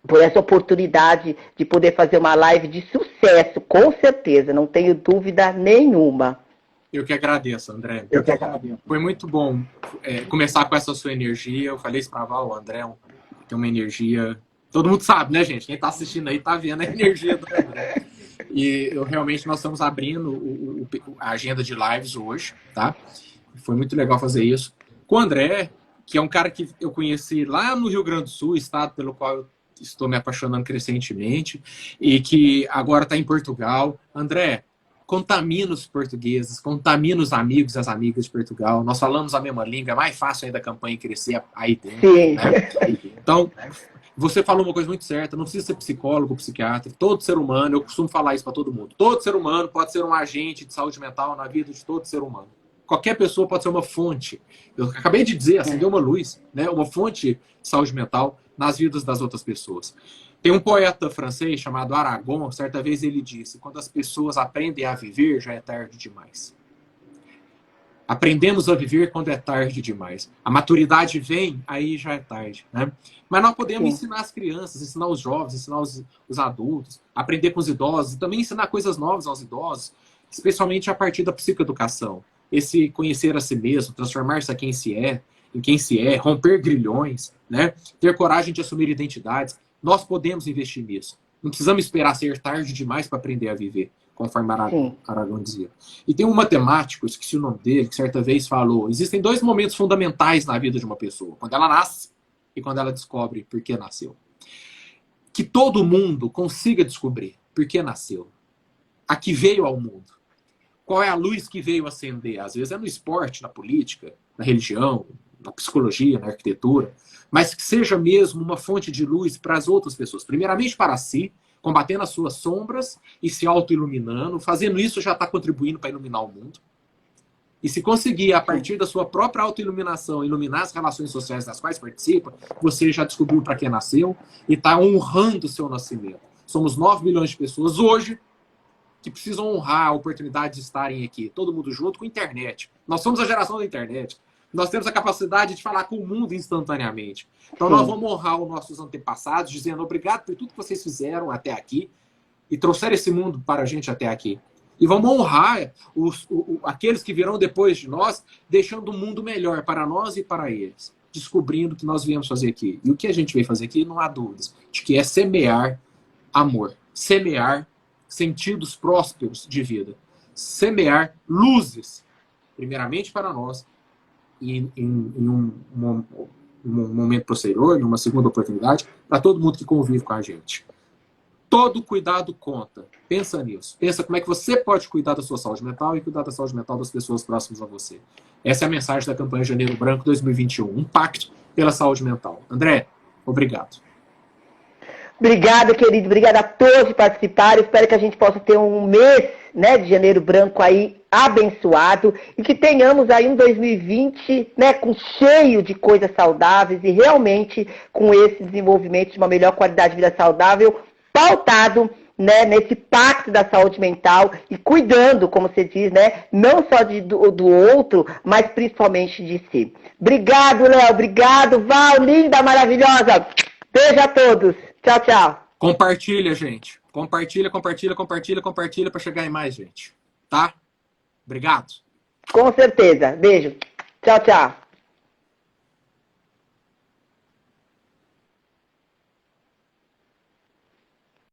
por essa oportunidade de poder fazer uma live de sucesso, com certeza, não tenho dúvida nenhuma. Eu que agradeço, André. Eu que agradeço. Foi muito bom começar com essa sua energia. Eu falei isso para a Val, o André tem uma energia... Todo mundo sabe, né, gente? Quem está assistindo aí está vendo a energia do André. E realmente nós estamos abrindo a agenda de lives hoje, tá? Foi muito legal fazer isso. Com o André, que é um cara que eu conheci lá no Rio Grande do Sul, estado pelo qual eu estou me apaixonando crescentemente, e que agora está em Portugal. André, contamina os portugueses, contamina os amigos e as amigas de Portugal. Nós falamos a mesma língua, é mais fácil ainda a campanha crescer aí dentro. Sim. Né? Então... Você falou uma coisa muito certa, não precisa ser psicólogo, psiquiatra, todo ser humano, eu costumo falar isso para todo mundo, todo ser humano pode ser um agente de saúde mental na vida de todo ser humano. Qualquer pessoa pode ser uma fonte. Eu acabei de dizer, acendeu uma luz, né? Uma fonte de saúde mental nas vidas das outras pessoas. Tem um poeta francês chamado Aragon, certa vez ele disse, quando as pessoas aprendem a viver, já é tarde demais. Aprendemos a viver quando é tarde demais. A maturidade vem, aí já é tarde, né? Mas nós podemos ensinar as crianças, ensinar os jovens, ensinar os adultos, aprender com os idosos, e também ensinar coisas novas aos idosos, especialmente a partir da psicoeducação. Esse conhecer a si mesmo, transformar-se em quem se é, romper grilhões, né? Ter coragem de assumir identidades. Nós podemos investir nisso. Não precisamos esperar ser tarde demais para aprender a viver, conforme Aragão dizia. E tem um matemático, esqueci o nome dele, que certa vez falou, existem 2 momentos fundamentais na vida de uma pessoa, quando ela nasce e quando ela descobre por que nasceu. Que todo mundo consiga descobrir por que nasceu, a que veio ao mundo, qual é a luz que veio acender. Às vezes é no esporte, na política, na religião, na psicologia, na arquitetura, mas que seja mesmo uma fonte de luz para as outras pessoas, primeiramente para si, combatendo as suas sombras e se auto-iluminando. Fazendo isso já está contribuindo para iluminar o mundo. E se conseguir, a partir da sua própria auto-iluminação, iluminar as relações sociais das quais participa, você já descobriu para que nasceu e está honrando o seu nascimento. Somos 9 milhões de pessoas hoje que precisam honrar a oportunidade de estarem aqui, todo mundo junto com a internet. Nós somos a geração da internet. Nós temos a capacidade de falar com o mundo instantaneamente. Então nós vamos honrar os nossos antepassados, dizendo obrigado por tudo que vocês fizeram até aqui e trouxeram esse mundo para a gente até aqui. E vamos honrar aqueles que virão depois de nós, deixando o mundo melhor para nós e para eles. Descobrindo o que nós viemos fazer aqui. E o que a gente veio fazer aqui, não há dúvidas, de que é semear amor. Semear sentidos prósperos de vida. Semear luzes, primeiramente para nós, e em um momento posterior, numa segunda oportunidade, para todo mundo que convive com a gente. Todo cuidado conta. Pensa nisso. Pensa como é que você pode cuidar da sua saúde mental e cuidar da saúde mental das pessoas próximas a você. Essa é a mensagem da campanha Janeiro Branco 2021. Um pacto pela saúde mental. André, obrigado. Obrigada, querido. Obrigada a todos que participaram. Espero que a gente possa ter um mês né, de Janeiro Branco aí abençoado e que tenhamos aí um 2020, né, cheio de coisas saudáveis e realmente com esse desenvolvimento de uma melhor qualidade de vida saudável, pautado, né, nesse pacto da saúde mental e cuidando, como você diz, né, não só do outro, mas principalmente de si. Obrigado, Léo, obrigado, Val, linda, maravilhosa. Beijo a todos. Tchau, tchau. Compartilha, gente. Compartilha para chegar em mais gente. Tá? Obrigado. Com certeza. Beijo. Tchau, tchau.